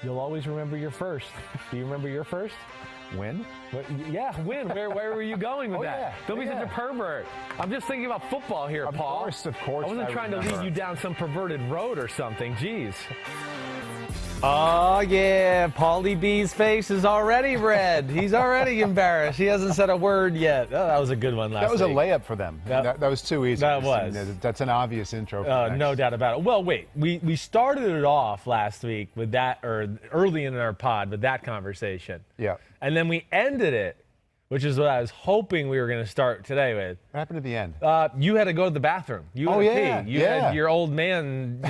You'll always remember your first. Do you remember your first? Win? Yeah, win. Where were you going with that? Yeah. Don't be such a pervert. I'm just thinking about football here, Paul. Of course. I wasn't trying to lead you down some perverted road or something. Jeez. Oh, yeah. Paulie B's face is already red. He's already embarrassed. He hasn't said a word yet. Oh, that was a good one last week. That was a layup for them. That was too easy. That was. That's an obvious intro. No doubt about it. Well, wait. We started it off last week with that, or early in our pod with that conversation. Yeah. And then we ended it, which is what I was hoping we were going to start today with. What happened at the end? You had to go to the bathroom. You had to pee. You had your old man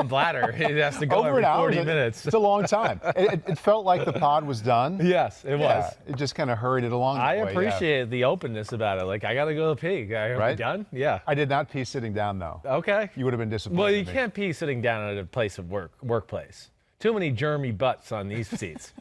bladder. It has to go Over every an hour. 40 minutes. It's a long time. It felt like the pod was done. Yes, it was. It just kind of hurried it along. I appreciate the openness about it. Like, I got to go to pee. Are we done? Yeah. I did not pee sitting down, though. Okay. You would have been disappointed. Well, you can't pee sitting down at a place of workplace. Too many germy butts on these seats.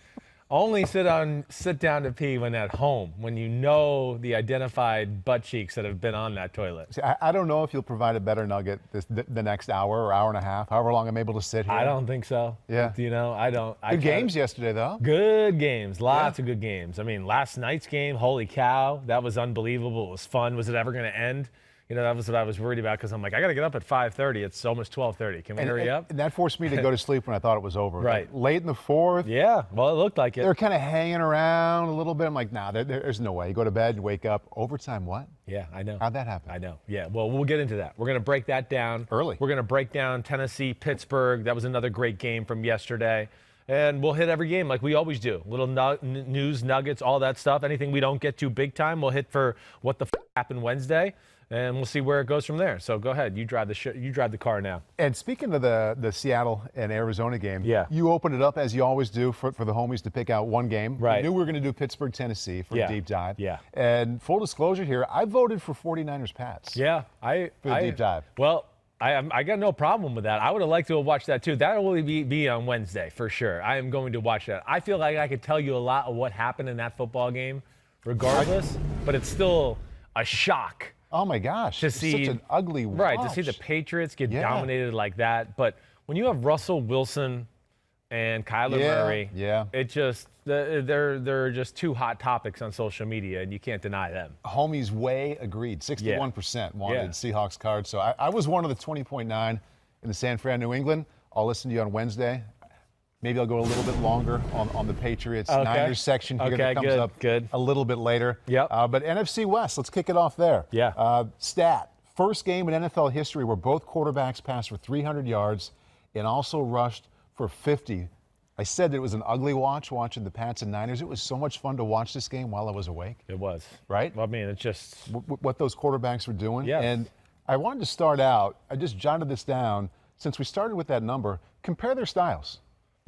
Only sit down to pee when at home, when you know the identified butt cheeks that have been on that toilet. See, I don't know if you'll provide a better nugget the next hour or hour and a half, however long I'm able to sit here. I don't think so. Yeah. You know, I don't. Good games yesterday, though. Good games. Lots of good games. I mean, last night's game, holy cow, that was unbelievable. It was fun. Was it ever going to end? You know, that was what I was worried about because I'm like, I got to get up at 5:30. It's almost 12:30. Can we hurry up? And that forced me to go to sleep when I thought it was over. Right. Like, late in the fourth. Yeah. Well, it looked like it. They're kind of hanging around a little bit. I'm like, nah, there's no way. You go to bed, you wake up. Overtime, what? Yeah, I know. How'd that happen? I know. Yeah. Well, we'll get into that. We're going to break that down. Early. We're going to break down Tennessee, Pittsburgh. That was another great game from yesterday. And we'll hit every game like we always do. Little news, nuggets, all that stuff. Anything we don't get to big time, we'll hit for what the happened Wednesday. And we'll see where it goes from there. So go ahead. You drive the car now. And speaking of the Seattle and Arizona game, yeah, you opened it up as you always do for the homies to pick out one game. Right. We knew we were going to do Pittsburgh, Tennessee for a deep dive. Yeah. And full disclosure here, I voted for 49ers Pats. Yeah. For the deep dive. Well, I got no problem with that. I would have liked to have watched that too. That will be on Wednesday for sure. I am going to watch that. I feel like I could tell you a lot of what happened in that football game regardless, but it's still a shock. Oh, my gosh. To see, such an ugly watch. Right, to see the Patriots get dominated like that. But when you have Russell Wilson and Kyler Murray, it just they're just two hot topics on social media, and you can't deny them. Homies way agreed. 61% wanted Seahawks-Cards. So I was one of the 20.9 in the San Fran, New England. I'll listen to you on Wednesday. Maybe I'll go a little bit longer on the Patriots Niners section here that comes up a little bit later. Yep. But NFC West, let's kick it off there. Yeah. Stat, first game in NFL history where both quarterbacks passed for 300 yards and also rushed for 50. I said that it was an ugly watching the Pats and Niners. It was so much fun to watch this game while I was awake. It was. Right? Well, I mean, it's just what those quarterbacks were doing. Yeah. And I wanted to start out, I just jotted this down. Since we started with that number, compare their styles.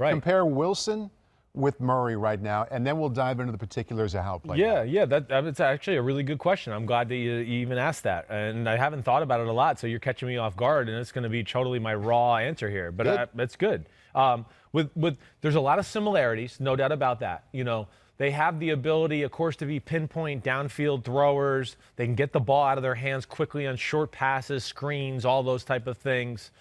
Right. Compare Wilson with Murray right now, and then we'll dive into the particulars of how it played out. Yeah, that's actually a really good question. I'm glad that you even asked that. And I haven't thought about it a lot, so you're catching me off guard, and it's going to be totally my raw answer here. But that's good. There's a lot of similarities, no doubt about that. You know, they have the ability, of course, to be pinpoint downfield throwers. They can get the ball out of their hands quickly on short passes, screens, all those type of things.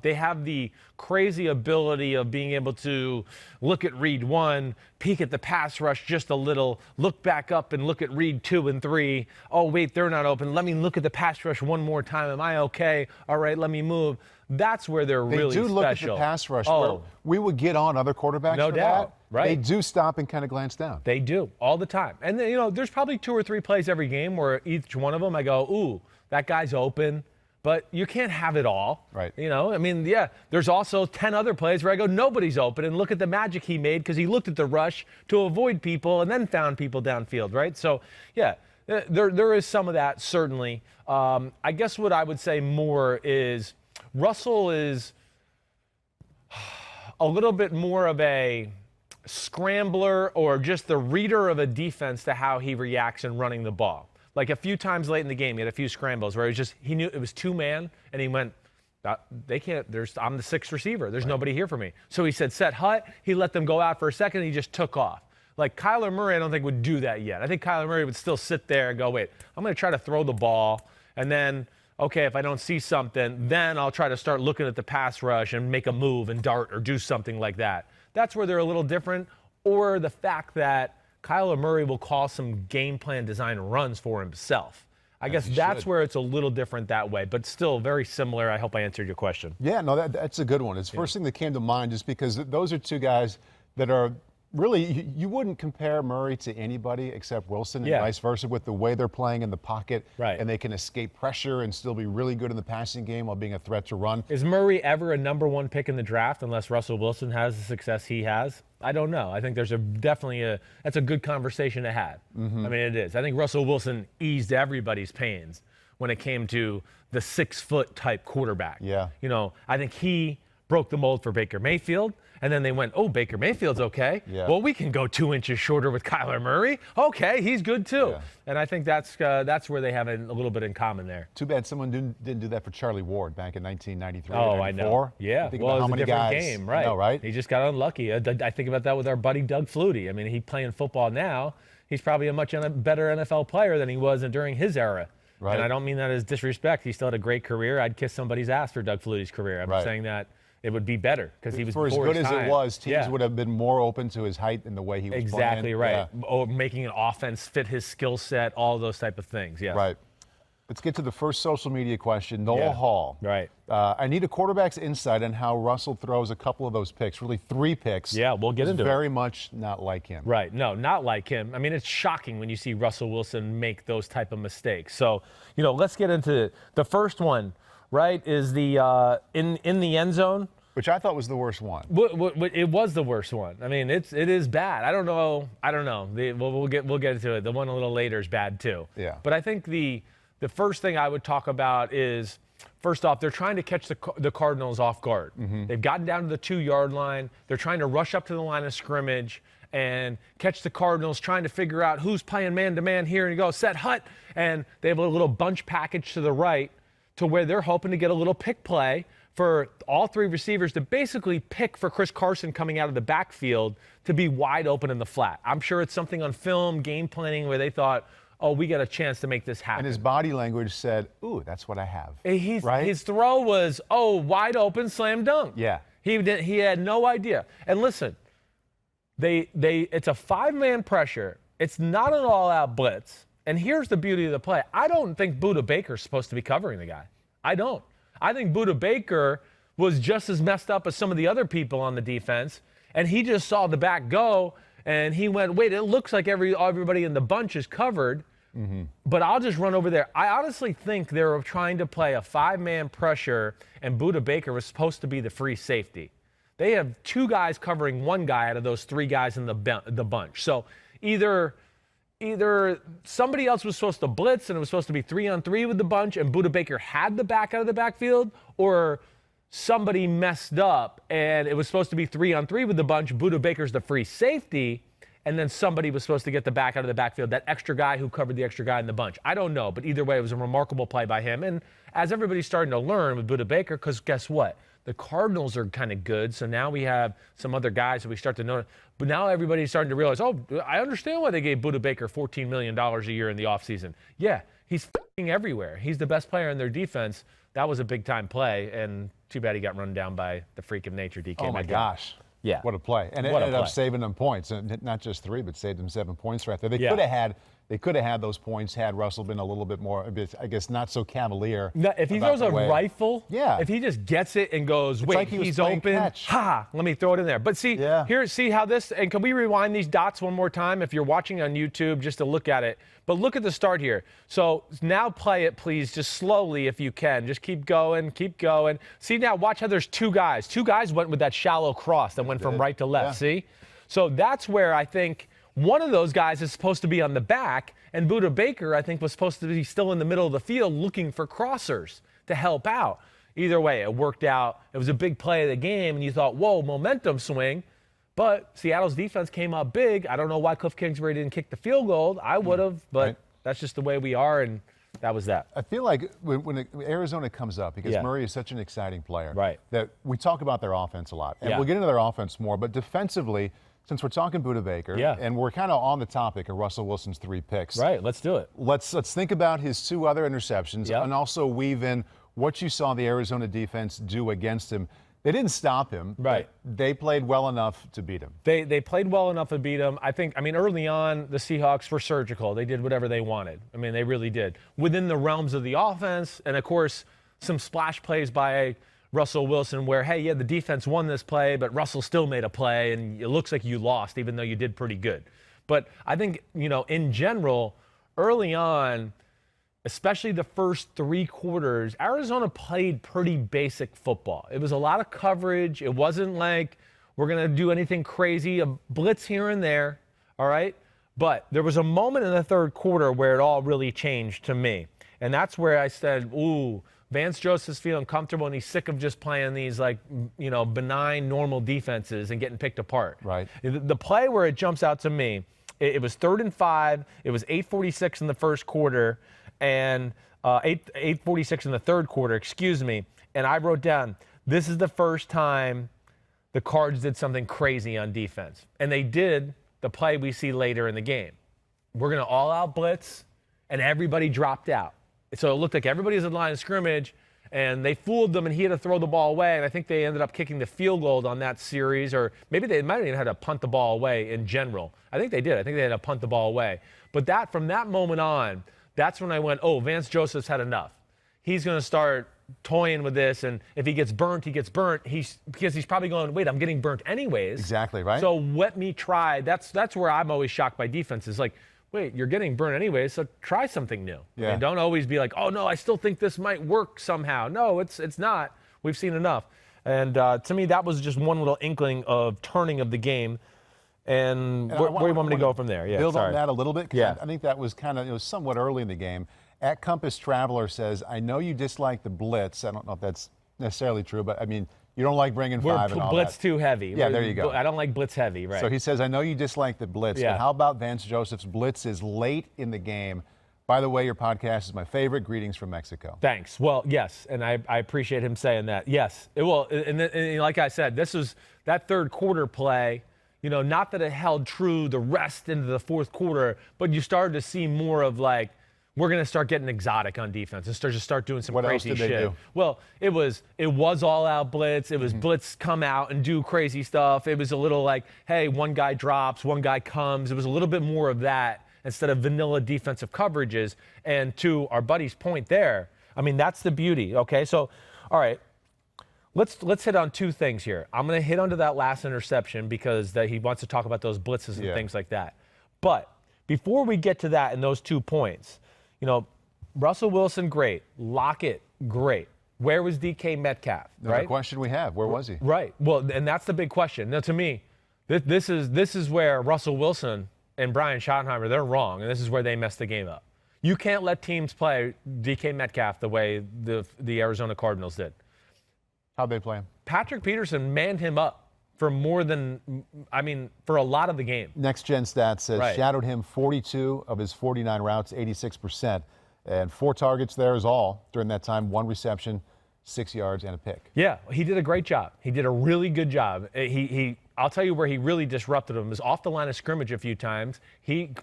They have the crazy ability of being able to look at read 1, peek at the pass rush just a little, look back up and look at read 2 and 3. Oh, wait, they're not open. Let me look at the pass rush one more time. Am I okay? All right, let me move. That's where they're really special. They do look at the pass rush. Where we would get on other quarterbacks no for doubt. that. Right. They do stop and kind of glance down. They do, all the time. And, then, you know, there's probably 2 or 3 plays every game where each one of them I go, ooh, that guy's open. But you can't have it all. Right. You know, I mean, there's also 10 other plays where I go, nobody's open, and look at the magic he made because he looked at the rush to avoid people and then found people downfield, right? So, there is some of that, certainly. I guess what I would say more is Russell is a little bit more of a scrambler or just the reader of a defense to how he reacts in running the ball. Like a few times late in the game, he had a few scrambles where he knew it was 2-man, and he went, they can't, I'm the 6th receiver. There's nobody here for me. So he said, set hut. He let them go out for a second, and he just took off. Like Kyler Murray, I don't think would do that yet. I think Kyler Murray would still sit there and go, wait, I'm going to try to throw the ball, and then okay, if I don't see something, then I'll try to start looking at the pass rush and make a move and dart or do something like that. That's where they're a little different. Or the fact that Kyler Murray will call some game plan design runs for himself. I guess that's where it's a little different that way, but still very similar. I hope I answered your question. Yeah, no, that's a good one. It's the first thing that came to mind just because those are two guys that are really, you wouldn't compare Murray to anybody except Wilson and vice versa with the way they're playing in the pocket. Right. And they can escape pressure and still be really good in the passing game while being a threat to run. Is Murray ever a number 1 pick in the draft unless Russell Wilson has the success he has? I don't know. I think there's that's a good conversation to have. I mean, it is. I think Russell Wilson eased everybody's pains when it came to the 6-foot type quarterback. Yeah. You know, I think he broke the mold for Baker Mayfield. And then they went, oh, Baker Mayfield's okay. Yeah. Well, we can go 2 inches shorter with Kyler Murray. Okay, he's good too. Yeah. And I think that's where they have a little bit in common there. Too bad someone didn't do that for Charlie Ward back in 1993. Oh, I know. Yeah, Think well, about it how was many a different guys, game, right? I know, right? He just got unlucky. I think about that with our buddy Doug Flutie. I mean, he playing football now. He's probably a much better NFL player than he was during his era. Right. And I don't mean that as disrespect. He still had a great career. I'd kiss somebody's ass for Doug Flutie's career. I'm saying that it would be better because he was for as before good his as time. it was. Teams would have been more open to his height and the way he was exactly playing. right. Yeah. Or making an offense fit his skill set, all those type of things. Yes. Right. Let's get to the first social media question. Noel Hall. Right. I need a quarterback's insight on how Russell throws a couple of those picks, really 3 picks. Yeah, we'll get into it. Very much not like him. Right. No, not like him. I mean, it's shocking when you see Russell Wilson make those type of mistakes. So, let's get into it. The first one, right, is the in the end zone. Which I thought was the worst one. It was the worst one. I mean, it is bad. I don't know. We'll get into it. The one a little later is bad too. Yeah. But I think the first thing I would talk about is, first off, they're trying to catch the Cardinals off guard. They've gotten down to the 2-yard line. They're trying to rush up to the line of scrimmage and catch the Cardinals, trying to figure out who's playing man-to-man here. And you go, set hut. And they have a little bunch package to the right to where they're hoping to get a little pick play for all 3 receivers to basically pick for Chris Carson coming out of the backfield to be wide open in the flat. I'm sure it's something on film, game planning, where they thought, oh, we got a chance to make this happen. And his body language said, ooh, that's what I have. Right? His throw was, oh, wide open, slam dunk. Yeah. He had no idea. And listen, it's a 5-man pressure. It's not an all-out blitz. And here's the beauty of the play. I don't think Budda Baker's supposed to be covering the guy. I don't. I think Budda Baker was just as messed up as some of the other people on the defense, and he just saw the back go, and he went, wait, it looks like everybody in the bunch is covered, but I'll just run over there. I honestly think they were trying to play a 5-man pressure, and Budda Baker was supposed to be the free safety. They have 2 guys covering 1 guy out of those 3 guys in the bunch. So either somebody else was supposed to blitz and it was supposed to be 3-on-3 with the bunch and Budda Baker had the back out of the backfield, or somebody messed up and it was supposed to be 3-on-3 with the bunch, Budda Baker's the free safety, and then somebody was supposed to get the back out of the backfield, that extra guy who covered the extra guy in the bunch. I don't know, but either way, it was a remarkable play by him. And as everybody's starting to learn with Budda Baker, because guess what? The Cardinals are kind of good, so now we have some other guys that we start to know. But now everybody's starting to realize, oh, I understand why they gave Budda Baker $14 million a year in the offseason. Yeah, he's f***ing everywhere. He's the best player in their defense. That was a big-time play, and too bad he got run down by the freak of nature, DK Metcalf. Oh, my gosh. Yeah. What a play. And it ended up saving them points. And not just 3, but saved them 7 points right there. They could have had those points had Russell been a little bit more, I guess, not so cavalier. No, if he throws a rifle, if he just gets it and goes, wait, like he's open, let me throw it in there. But see, see how this, and can we rewind these dots one more time if you're watching on YouTube just to look at it. But look at the start here. So now play it, please, just slowly if you can. Just keep going, keep going. See now, watch how there's 2 guys. 2 guys went with that shallow cross that went from right to left, see? So that's where I think one of those guys is supposed to be on the back, and Budda Baker, I think, was supposed to be still in the middle of the field looking for crossers to help out. Either way, it worked out. It was a big play of the game, and you thought, whoa, momentum swing. But Seattle's defense came up big. I don't know why Cliff Kingsbury didn't kick the field goal. I would have, but that's just the way we are, and that was that. I feel like when Arizona comes up, because Murray is such an exciting player, that we talk about their offense a lot. And we'll get into their offense more, but defensively, since we're talking Buda Baker, Yeah. and we're kind of on the topic of Russell Wilson's 3 picks. Right, let's do it. Let's think about his 2 other interceptions Yep. and also weave in what you saw the Arizona defense do against him. They didn't stop him. Right. They played well enough to beat him. They played well enough to beat him. I mean, early on, the Seahawks were surgical. They did whatever they wanted. I mean, they really did. Within the realms of the offense, and of course, some splash plays by Russell Wilson where, hey, yeah, the defense won this play, but Russell still made a play, and it looks like you lost, even though you did pretty good. But I think, in general, early on, especially the first 3 quarters, Arizona played pretty basic football. It was a lot of coverage. It wasn't like we're going to do anything crazy, a blitz here and there, all right? But there was a moment in the 3rd quarter where it all really changed to me. And that's where I said, ooh, Vance Joseph's feeling comfortable, and he's sick of just playing these, benign, normal defenses and getting picked apart. Right. The play where it jumps out to me, it was 3rd and 5. It was 8:46 in the first quarter. And 8:46 in the 3rd quarter, excuse me. And I wrote down, this is the first time the Cards did something crazy on defense. And they did the play we see later in the game. We're going to all-out blitz, and everybody dropped out. So it looked like everybody was in the line of scrimmage, and they fooled them, and he had to throw the ball away. And I think they ended up kicking the field goal on that series, or maybe they might have even had to punt the ball away in general. I think they did. I think they had to punt the ball away. But from that moment on, that's when I went, oh, Vance Joseph's had enough. He's going to start toying with this, and if he gets burnt, he gets burnt. Because he's probably going, wait, I'm getting burnt anyways. Exactly, right? So let me try. That's where I'm always shocked by defenses. Like, wait, you're getting burnt anyways, so try something new. Yeah. And don't always be like, oh, no, I still think this might work somehow. No, it's not. We've seen enough. And to me, that was just one little inkling of turning of the game. And where do you want me to go from there? Yeah, build sorry. on that a little bit. 'Cause Yeah. I think that was it was somewhat early in the game. At Compass Traveler says, I know you dislike the blitz. I don't know if that's necessarily true, but I mean, you don't like bringing 5 and all blitz that. too heavy. Yeah, there you go. I don't like blitz heavy, right? So he says, I know you dislike the blitz, Yeah. but how about Vance Joseph's blitzes late in the game? By the way, your podcast is my favorite. Greetings from Mexico. Thanks. Well, yes, and I appreciate him saying that. Yes, it will. And like I said, this was that 3rd quarter play. Not that it held true the rest into the 4th quarter, but you started to see more of like, we're going to start getting exotic on defense and start doing some crazy shit. What else did they do? Well, it was all out blitz. It was blitz come out and do crazy stuff. It was a little like, hey, one guy drops, one guy comes. It was a little bit more of that instead of vanilla defensive coverages. And to our buddy's point there, I mean, that's the beauty. Okay, so all right. Let's hit on 2 things here. I'm going to hit onto that last interception because he wants to talk about those blitzes and things like that. But before we get to that and those 2 points, Russell Wilson, great. Lockett, great. Where was DK Metcalf? Another question we have. Where was he? Right. Well, and that's the big question. Now, to me, this is where Russell Wilson and Brian Schottenheimer, they're wrong, and this is where they messed the game up. You can't let teams play DK Metcalf the way the Arizona Cardinals did. How'd they play him? Patrick Peterson manned him up for for a lot of the game. Next Gen Stats says Right. shadowed him 42 of his 49 routes, 86%. And 4 targets there is all during that time, 1 reception, 6 yards, and a pick. Yeah, he did a great job. He did a really good job. I'll tell you where he really disrupted him was off the line of scrimmage a few times.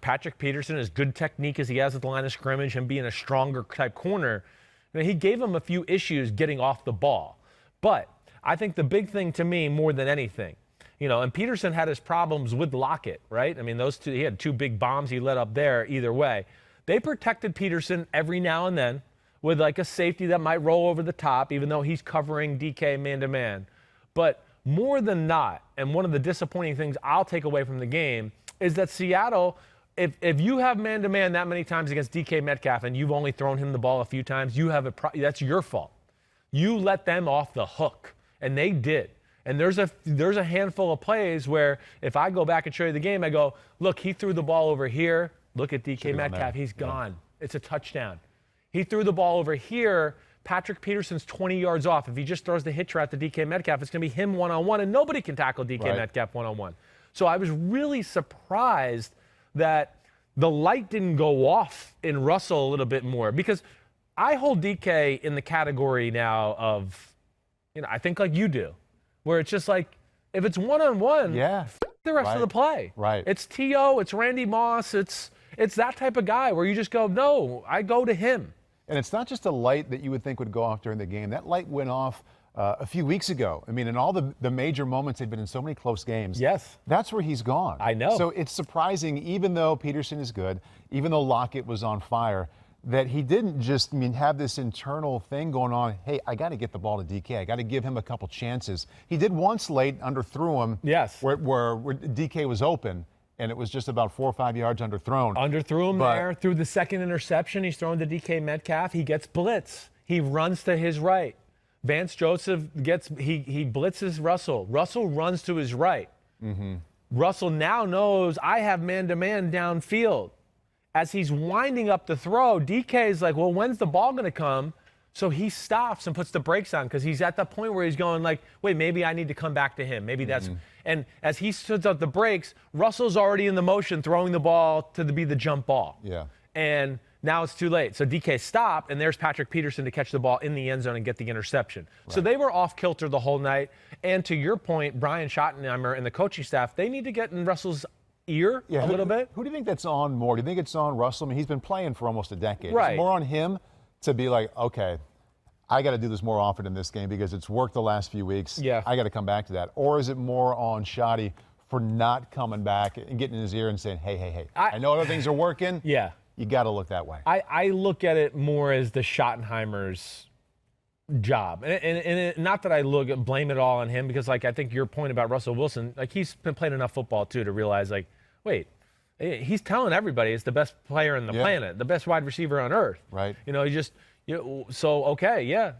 Patrick Peterson, as good technique as he has at the line of scrimmage, him being a stronger type corner, he gave him a few issues getting off the ball. But I think the big thing to me more than anything, and Peterson had his problems with Lockett, right? I mean, those 2, he had 2 big bombs he let up there either way. They protected Peterson every now and then with like a safety that might roll over the top, even though he's covering DK man-to-man. But more than not, and one of the disappointing things I'll take away from the game is that Seattle, if you have man-to-man that many times against DK Metcalf and you've only thrown him the ball a few times, that's your fault. You let them off the hook, and they did. And there's a handful of plays where if I go back and show you the game, I go, look, he threw the ball over here. Look at DK Metcalf. He's gone. It's a touchdown. He threw the ball over here. Patrick Peterson's 20 yards off. If he just throws the hitch route to DK Metcalf, it's going to be him one-on-one, and nobody can tackle DK Metcalf one-on-one. So I was really surprised that the light didn't go off in Russell a little bit more because I hold DK in the category now of, I think like you do, where it's just like, if it's one-on-one, the rest of the play. Right. It's T.O., it's Randy Moss, it's that type of guy where you just go, no, I go to him. And it's not just a light that you would think would go off during the game. That light went off a few weeks ago. I mean, in all the major moments, they've been in so many close games. Yes. That's where he's gone. I know. So it's surprising, even though Peterson is good, even though Lockett was on fire, that he didn't just have this internal thing going on. Hey, I got to get the ball to DK. I got to give him a couple chances. He did once late, underthrew him. Yes. Where DK was open, and it was just about 4 or 5 yards underthrown. Underthrew him there. Through the second interception, he's throwing to DK Metcalf. He gets blitz. He runs to his right. Vance Joseph he blitzes Russell. Russell runs to his right. Mm-hmm. Russell now knows I have man-to-man downfield. As he's winding up the throw, DK is like, well, when's the ball going to come? So he stops and puts the brakes on because he's at the point where he's going like, wait, maybe I need to come back to him. Maybe that's – and as he puts up the brakes, Russell's already in the motion throwing the ball to be the jump ball. Yeah. And now it's too late. So DK stopped, and there's Patrick Peterson to catch the ball in the end zone and get the interception. Right. So they were off kilter the whole night. And to your point, Brian Schottenheimer and the coaching staff, they need to get in Russell's ear a little bit. Who do you think that's on more? Do you think it's on Russell? I mean, he's been playing for almost a decade. Right. Is it more on him to be like, okay, I got to do this more often in this game because it's worked the last few weeks. Yeah. I got to come back to that. Or is it more on Schotty for not coming back and getting in his ear and saying, hey, I know other things are working. Yeah. You got to look that way. I look at it more as the Schottenheimer's job. And not that I blame it all on him because, like, I think your point about Russell Wilson, like, he's been playing enough football, too, to realize, like, wait, he's telling everybody he's the best player on the planet, the best wide receiver on earth. Right. You know,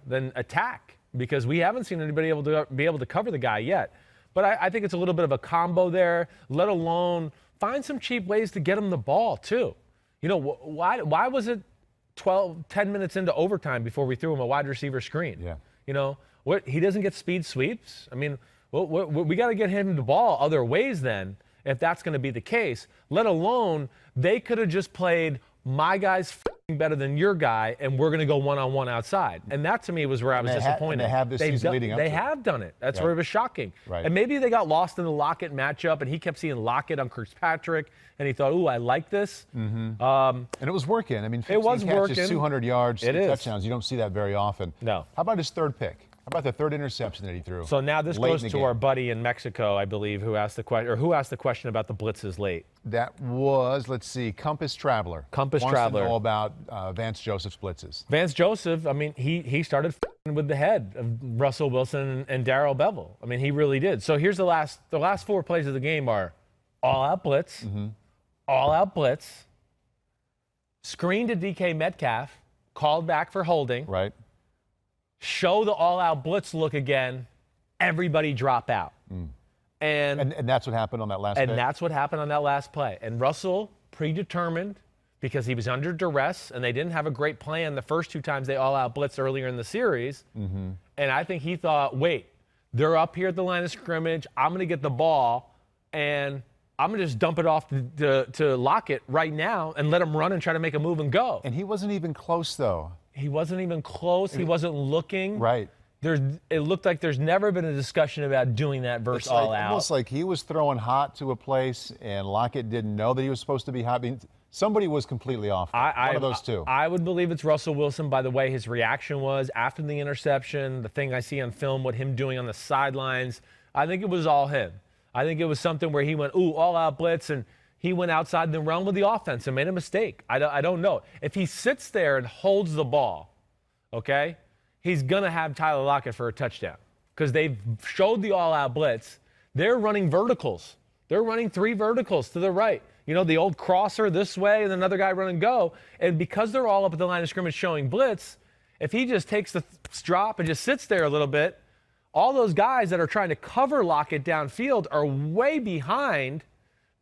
then attack because we haven't seen anybody be able to cover the guy yet. But I think it's a little bit of a combo there, let alone find some cheap ways to get him the ball, too. You know, why was it 10 minutes into overtime before we threw him a wide receiver screen? Yeah. You know, he doesn't get speed sweeps? I mean, we got to get him the ball other ways then, if that's going to be the case, let alone they could have just played my guy's better than your guy, and we're going to go one-on-one outside. And that, to me, was where I was disappointed. They have this season leading up to it. They have done it. That's where it was shocking. Right. And maybe they got lost in the Lockett matchup, and he kept seeing Lockett on Kirkpatrick, and he thought, ooh, I like this. Mm-hmm. And it was working. I mean, 15 it was catches, working. 200 yards, touchdowns. You don't see that very often. No. How about his third pick? How about the third interception that he threw? So now this goes to our buddy in Mexico, I believe, who asked the question about the blitzes late. That was, let's see, Compass Traveler. Compass Wants Traveler. to know about Vance Joseph's blitzes. Vance Joseph, I mean, he started with the head of Russell Wilson and Darrell Bevel. I mean, he really did. So here's the last 4 plays of the game are all-out blitz, all-out blitz, screen to DK Metcalf, called back for holding. Right. Show the all-out blitz look again, everybody drop out. And that's what happened on that last play? And that's what happened on that last play. And Russell, predetermined, because he was under duress, and they didn't have a great plan the first 2 times they all-out blitzed earlier in the series. And I think he thought, wait, they're up here at the line of scrimmage. I'm going to get the ball, and I'm going to just dump it off to Lockett right now and let him run and try to make a move and go. And he wasn't even close, though. He wasn't even close. He wasn't looking. Right. It looked like there's never been a discussion about doing that versus all out. Almost like he was throwing hot to a place, and Lockett didn't know that he was supposed to be hot. I mean, somebody was completely off. One of those two. I would believe it's Russell Wilson by the way his reaction was after the interception, the thing I see on film, what him doing on the sidelines. I think it was all him. I think it was something where he went, ooh, all-out blitz, and he went outside the realm of the offense and made a mistake. I don't know. If he sits there and holds the ball, okay, he's going to have Tyler Lockett for a touchdown because they've showed the all-out blitz. They're running verticals. They're running 3 verticals to the right. You know, the old crosser this way and another guy run and go. And because they're all up at the line of scrimmage showing blitz, if he just takes the drop and just sits there a little bit, all those guys that are trying to cover Lockett downfield are way behind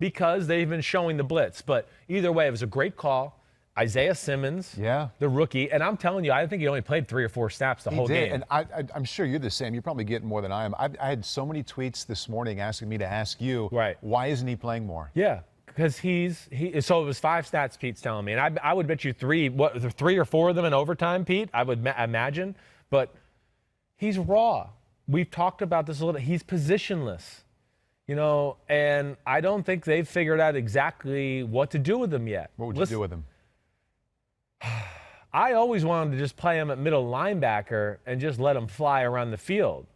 because they've been showing the blitz. But either way, it was a great call. Isaiah Simmons, the rookie, and I'm telling you, I think he only played 3 or 4 snaps the whole game. And I'm sure you're the same. You're probably getting more than I am. I had so many tweets this morning asking me to ask you, why isn't he playing more? Yeah, because so it was 5 stats Pete's telling me, and I would bet you 3 or 4 of them in overtime, Pete, I would imagine. But he's raw. We've talked about this a little. He's positionless. and I don't think they've figured out exactly what to do with him yet. What would you do with him? I always wanted to just play him at middle linebacker and just let him fly around the field.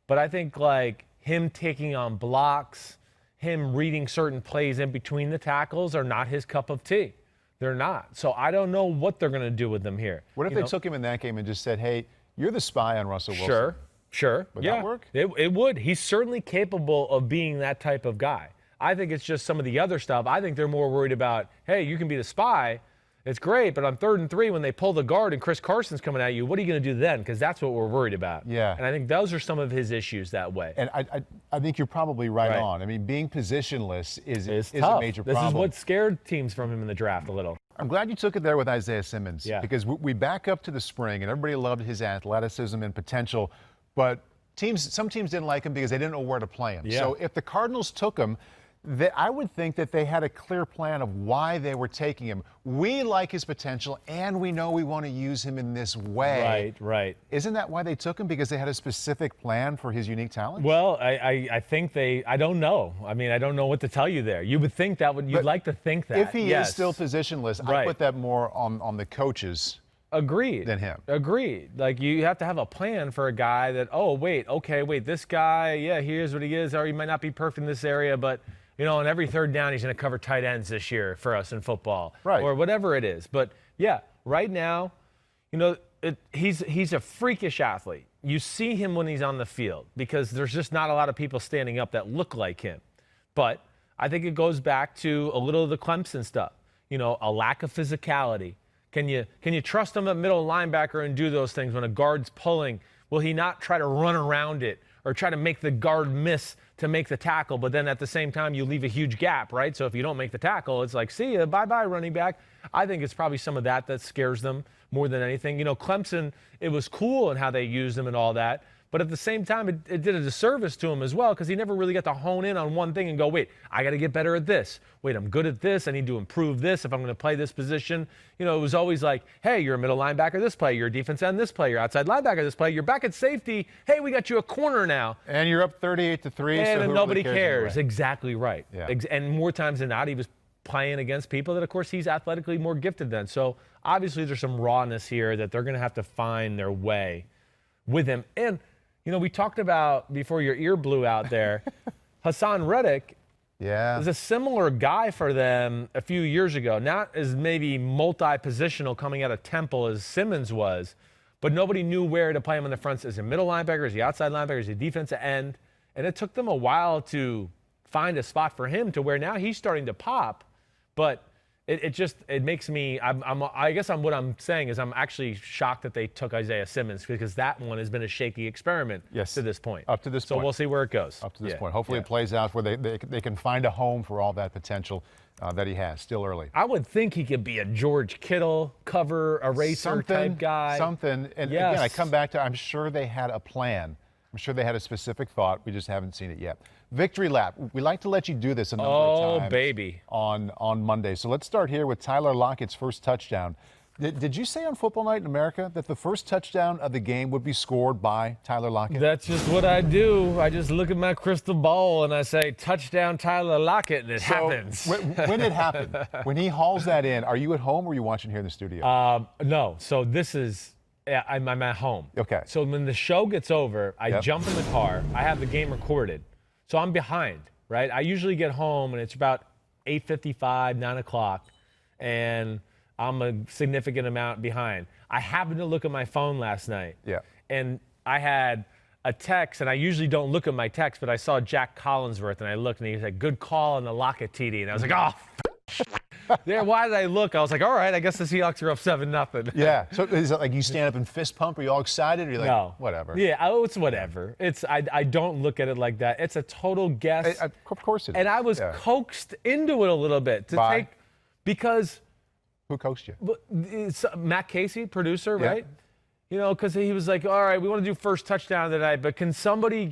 But I think like him taking on blocks, him reading certain plays in between the tackles are not his cup of tea. They're not. So I don't know what they're going to do with him here. What if they took him in that game and just said, hey, you're the spy on Russell Wilson? Sure. Would that work? It would. He's certainly capable of being that type of guy. I think it's just some of the other stuff. I think they're more worried about, hey, you can be the spy. It's great, but on 3rd and 3, when they pull the guard and Chris Carson's coming at you, what are you going to do then? Because that's what we're worried about. Yeah. And I think those are some of his issues that way. And I think you're probably right on. I mean, being positionless is a major problem. This is what scared teams from him in the draft a little. I'm glad you took it there with Isaiah Simmons. Yeah. Because we back up to the spring, and everybody loved his athleticism and potential, but some teams didn't like him because they didn't know where to play him. Yeah. So if the Cardinals took him, I would think that they had a clear plan of why they were taking him. We like his potential, and we know we want to use him in this way. Right. Isn't that why they took him? Because they had a specific plan for his unique talent? Well, I think I don't know. I mean, I don't know what to tell you there. You would think that you'd like to think that. If he is still positionless, I put that more on the coaches. Agreed. Than him. Agreed. Like, you have to have a plan for a guy that, this guy, here's what he is, or he might not be perfect in this area, but, on every 3rd down, he's going to cover tight ends this year for us in football. Right. Or whatever it is. But, right now, he's a freakish athlete. You see him when he's on the field because there's just not a lot of people standing up that look like him. But I think it goes back to a little of the Clemson stuff, a lack of physicality. Can you trust him at middle linebacker and do those things when a guard's pulling? Will he not try to run around it or try to make the guard miss to make the tackle, but then at the same time you leave a huge gap, right? So if you don't make the tackle, it's like, see ya, bye-bye, running back. I think it's probably some of that scares them more than anything. Clemson, it was cool in how they used him and all that, but at the same time, it did a disservice to him as well because he never really got to hone in on one thing and go, wait, I got to get better at this. Wait, I'm good at this. I need to improve this if I'm going to play this position. It was always like, hey, you're a middle linebacker this play, you're a defense end this play, you're outside linebacker this play, you're back at safety. Hey, we got you a corner now. And you're up 38-3. And nobody really cares. Anyway. Exactly right. Yeah. And more times than not, he was playing against people that, of course, he's athletically more gifted than. So obviously there's some rawness here that they're going to have to find their way with him. And we talked about, before your ear blew out there, Hassan Reddick is a similar guy for them a few years ago. Not as maybe multi-positional coming out of Temple as Simmons was, but nobody knew where to play him in the front. Is he a middle linebacker? Is he outside linebacker? Is he defensive end? And it took them a while to find a spot for him to where now he's starting to pop. But it makes me, I guess what I'm saying is I'm actually shocked that they took Isaiah Simmons because that one has been a shaky experiment to this point. Up to this point. So we'll see where it goes. Up to this point. Hopefully it plays out where they can find a home for all that potential that he has. Still early. I would think he could be a George Kittle cover eraser type guy. Something. And again, I come back to I'm sure they had a plan. I'm sure they had a specific thought. We just haven't seen it yet. Victory lap. We like to let you do this a number of times. Baby. On Monday. So let's start here with Tyler Lockett's first touchdown. Did you say on Football Night in America that the first touchdown of the game would be scored by Tyler Lockett? That's just what I do. I just look at my crystal ball and I say, touchdown Tyler Lockett, and it happens. When it happened, when he hauls that in, are you at home or are you watching here in the studio? No. So this is, I'm at home. Okay. So when the show gets over, I jump in the car. I have the game recorded. So I'm behind, right? I usually get home and it's about 8:55, 9 o'clock, and I'm a significant amount behind. I happened to look at my phone last night. Yeah. And I had a text, and I usually don't look at my text, but I saw Jack Collinsworth, and I looked, and he said, good call on the Lockett TD. And I was like, oh, there, why did I look? I was like, all right, I guess the Seahawks are up 7-0. Yeah. So is it like you stand up and fist pump? Are you all excited? Or you're like, no. Whatever. Yeah, it's whatever. I don't look at it like that. It's a total guess. Of course it is. And I was coaxed into it a little bit because. Who coaxed you? It's Matt Casey, producer, right? Because he was like, all right, we want to do first touchdown tonight, but can somebody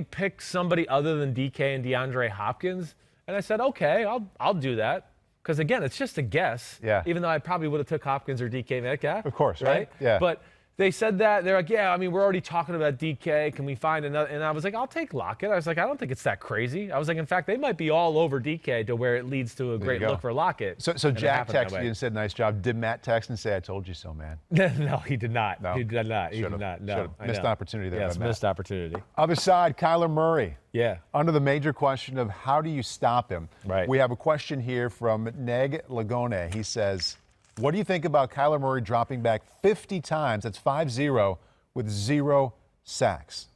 pick somebody other than DK and DeAndre Hopkins? And I said, okay, I'll do that. Because, again, it's just a guess. Yeah. Even though I probably would have took Hopkins or DK Metcalf. Of course, right? Yeah. But They said that. They're like, yeah, I mean, we're already talking about DK. Can we find another? And I was like, I'll take Lockett. I was like, I don't think it's that crazy. I was like, in fact, they might be all over DK to where it leads to a great look for Lockett. So Jack texted you and said, nice job. Did Matt text and say, I told you so, man? No, he did not. No. He did not. He did not. No. Missed opportunity there. Yes, missed opportunity. Other side, Kyler Murray. Yeah. Under the major question of how do you stop him? Right. We have a question here from Neg Lagone. He says, what do you think about Kyler Murray dropping back 50 times? That's 5-0 with 0 sacks.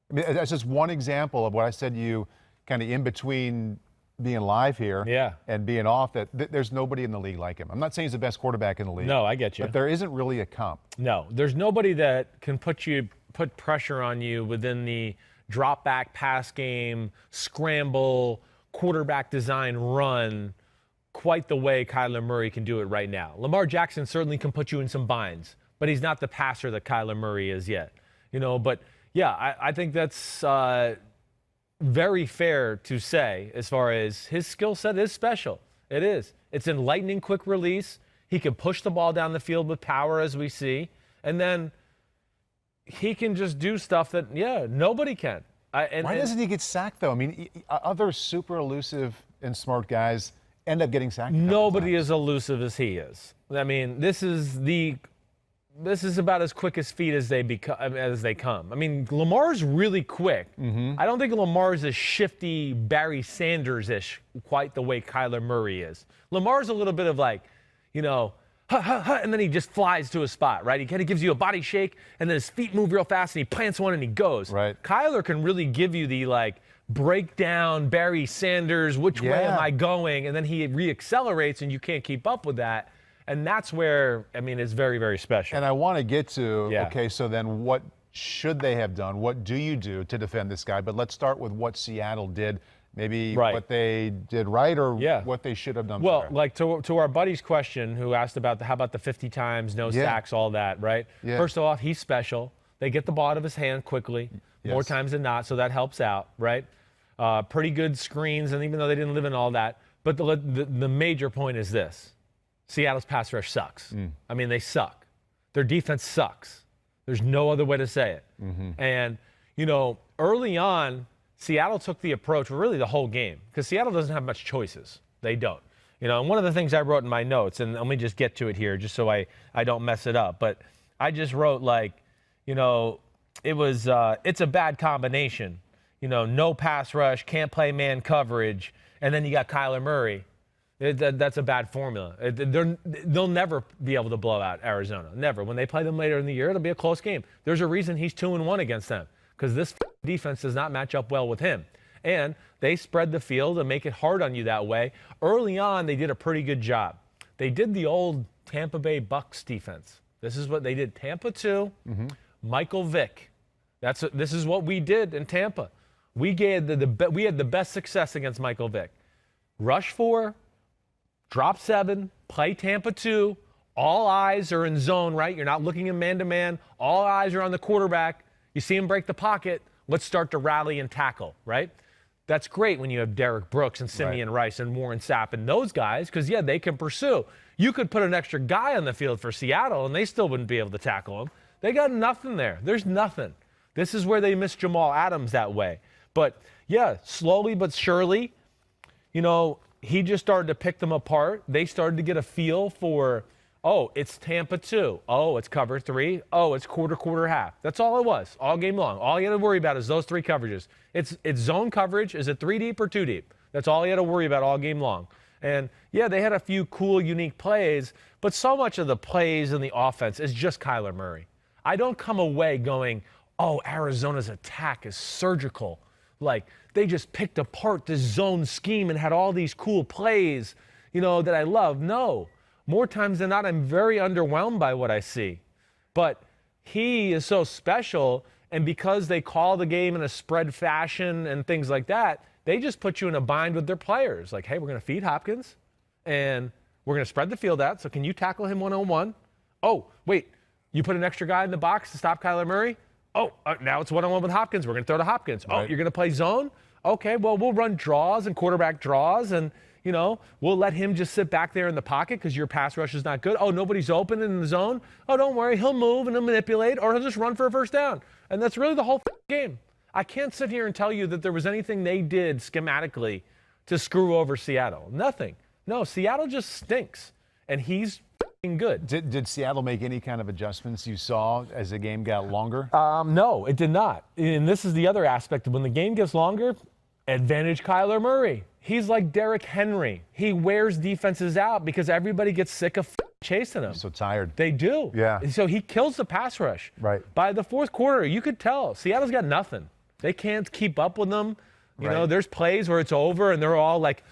I mean, that's just one example of what I said to you kind of in between being live here and being off, that there's nobody in the league like him. I'm not saying he's the best quarterback in the league. No, I get you. But there isn't really a comp. No, there's nobody that can put pressure on you within the drop back pass game, scramble, quarterback design run, quite the way Kyler Murray can do it right now. Lamar Jackson certainly can put you in some binds, but he's not the passer that Kyler Murray is yet. But yeah, I think that's very fair to say as far as his skill set is special. It is. It's in lightning quick release. He can push the ball down the field with power, as we see, and then he can just do stuff that, nobody can. Why doesn't he get sacked, though? I mean, other super elusive and smart guys end up getting sacked. Nobody is elusive as he is. I mean, this is about as quick as feet as they come. I mean, Lamar's really quick. I don't think Lamar's as shifty Barry Sanders-ish quite the way Kyler Murray is. Lamar's a little bit of like, and then he just flies to a spot, right? He kind of gives you a body shake, and then his feet move real fast, and he plants one, and he goes. Right. Kyler can really give you the, breakdown, Barry Sanders, which way am I going? And then he reaccelerates, and you can't keep up with that. And that's where, it's very, very special. And I want to get to, okay, so then what should they have done? What do you do to defend this guy? But let's start with what Seattle did. Maybe what they did right or what they should have done better. Well, to our buddy's question who asked about how about the 50 times, no sacks, all that, right? Yeah. First off, he's special. They get the ball out of his hand quickly, more times than not, so that helps out, right? Pretty good screens, and even though they didn't live in all that. But the major point is this. Seattle's pass rush sucks. They suck. Their defense sucks. There's no other way to say it. And, early on, Seattle took the approach, really the whole game, because Seattle doesn't have much choices. They don't. And one of the things I wrote in my notes, and let me just get to it here just so I don't mess it up, but I just wrote it's a bad combination. No pass rush, can't play man coverage, and then you got Kyler Murray. That's a bad formula. They'll never be able to blow out Arizona. Never. When they play them later in the year, it'll be a close game. There's a reason he's 2-1 against them, because this defense does not match up well with him. And they spread the field and make it hard on you that way. Early on, they did a pretty good job. They did the old Tampa Bay Bucs defense. This is what they did. Tampa 2, Michael Vick. This is what we did in Tampa. We had the best success against Michael Vick. Rush 4, drop 7, play Tampa 2. All eyes are in zone, right? You're not looking in man-to-man. All eyes are on the quarterback. You see him break the pocket. Let's start to rally and tackle, right? That's great when you have Derek Brooks and Simeon Rice and Warren Sapp and those guys, because, they can pursue. You could put an extra guy on the field for Seattle, and they still wouldn't be able to tackle him. They got nothing there. There's nothing. This is where they miss Jamal Adams that way. But, slowly but surely, he just started to pick them apart. They started to get a feel for, it's Tampa 2. It's cover 3. It's quarter, half. That's all it was, all game long. All you had to worry about is those 3 coverages. It's zone coverage. Is it 3 deep or 2 deep? That's all you had to worry about all game long. And, they had a few cool, unique plays, but so much of the plays in the offense is just Kyler Murray. I don't come away going, Arizona's attack is surgical. They just picked apart this zone scheme and had all these cool plays, that I love. No. More times than not, I'm very underwhelmed by what I see. But he is so special, and because they call the game in a spread fashion and things like that, they just put you in a bind with their players. Like, hey, we're going to feed Hopkins, and we're going to spread the field out, so can you tackle him one-on-one? Oh, wait, you put an extra guy in the box to stop Kyler Murray? Now it's one-on-one with Hopkins. We're going to throw to Hopkins. Right. You're going to play zone? Okay, well, we'll run draws and quarterback draws, and we'll let him just sit back there in the pocket because your pass rush is not good. Oh, nobody's open in the zone. Oh, don't worry. He'll move and he'll manipulate, or he'll just run for a first down. And that's really the whole game. I can't sit here and tell you that there was anything they did schematically to screw over Seattle. Nothing. No, Seattle just stinks, and he's good. Did Seattle make any kind of adjustments you saw as the game got longer? No, it did not. And this is the other aspect. When the game gets longer, advantage Kyler Murray. He's like Derrick Henry. He wears defenses out because everybody gets sick of chasing him. So tired. They do. Yeah. So he kills the pass rush. Right. By the fourth quarter, you could tell Seattle's got nothing. They can't keep up with them. You know, there's plays where it's over and they're all like.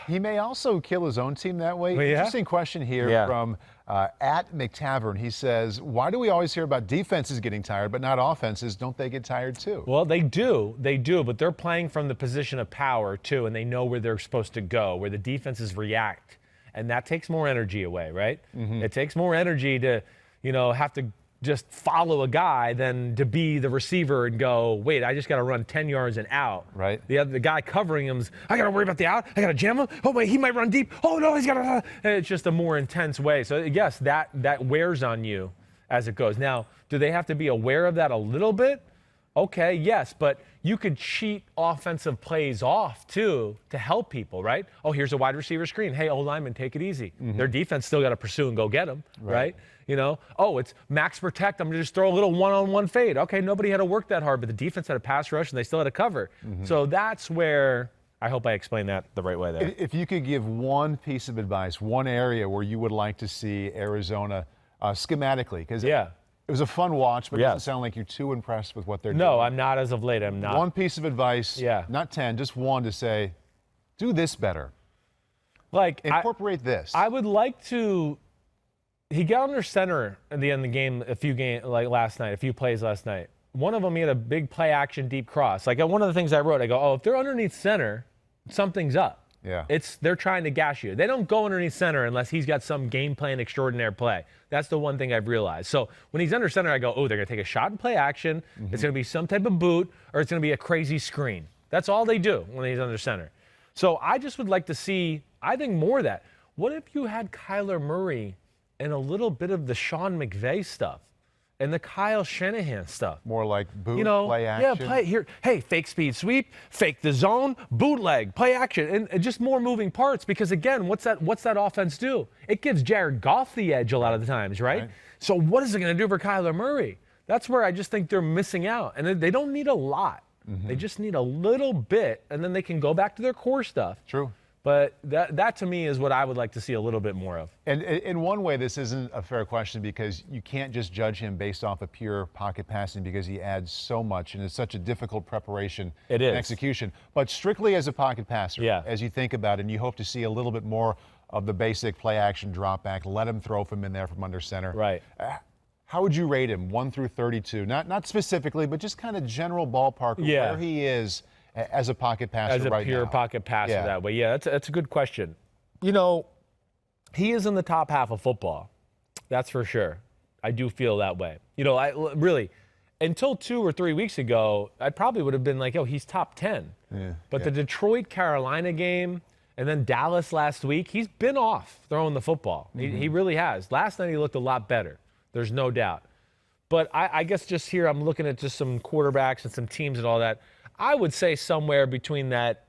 He may also kill his own team that way. Yeah. Interesting question here from at McTavern. He says, why do we always hear about defenses getting tired, but not offenses? Don't they get tired too? Well, they do. They do, but they're playing from the position of power too, and they know where they're supposed to go, where the defenses react. And that takes more energy away, right? Mm-hmm. It takes more energy to, have to just follow a guy than to be the receiver and go, wait, I just got to run 10 yards and out. Right. The guy covering him's, I got to worry about the out. I got to jam him. Oh, wait, he might run deep. Oh, no, he's got to. It's just a more intense way. So, yes, that wears on you as it goes. Now, do they have to be aware of that a little bit? Okay, yes, but you could cheat offensive plays off, too, to help people, right? Oh, here's a wide receiver screen. Hey, O-lineman, take it easy. Mm-hmm. Their defense still got to pursue and go get them, right? Oh, it's max protect. I'm going to just throw a little one-on-one fade. Okay, nobody had to work that hard, but the defense had a pass rush, and they still had to cover. Mm-hmm. So that's where I hope I explained that the right way there. If you could give one piece of advice, one area where you would like to see Arizona schematically, because it was a fun watch, but it doesn't sound like you're too impressed with what they're doing. No, I'm not as of late. I'm not. One piece of advice, not 10, just one to say, do this better. Like incorporate this. I would like to. He got under center at the end of the game a few plays last night. One of them, he had a big play action deep cross. Like one of the things I wrote, I go, if they're underneath center, something's up. Yeah. They're trying to gash you. They don't go underneath center unless he's got some game plan extraordinary play. That's the one thing I've realized. So when he's under center, I go, they're going to take a shot and play action. Mm-hmm. It's going to be some type of boot, or it's going to be a crazy screen. That's all they do when he's under center. So I just would like to see, I think, more of that. What if you had Kyler Murray and a little bit of the Sean McVay stuff and the Kyle Shanahan stuff? More like boot, play action. Yeah, play here. Hey, fake speed sweep, fake the zone, bootleg, play action, and just more moving parts. Because again, what's that offense do? It gives Jared Goff the edge a lot of the times, right? So what is it going to do for Kyler Murray? That's where I just think they're missing out. And they don't need a lot. Mm-hmm. They just need a little bit, and then they can go back to their core stuff. True. But that to me is what I would like to see a little bit more of. And in one way, this isn't a fair question because you can't just judge him based off of pure pocket passing because he adds so much and it's such a difficult preparation and execution. But strictly as a pocket passer, as you think about it, and you hope to see a little bit more of the basic play action drop back, let him throw from in there from under center. Right. How would you rate him, 1 through 32? Not specifically, but just kind of general ballpark of where he is as a pocket passer right now. As a pure pocket passer that way. Yeah, that's a good question. He is in the top half of football. That's for sure. I do feel that way. I really, until 2 or 3 weeks ago, I probably would have been like, he's top 10. But the Detroit-Carolina game and then Dallas last week, he's been off throwing the football. Mm-hmm. He really has. Last night he looked a lot better. There's no doubt. But I guess just here I'm looking at just some quarterbacks and some teams and all that. I would say somewhere between that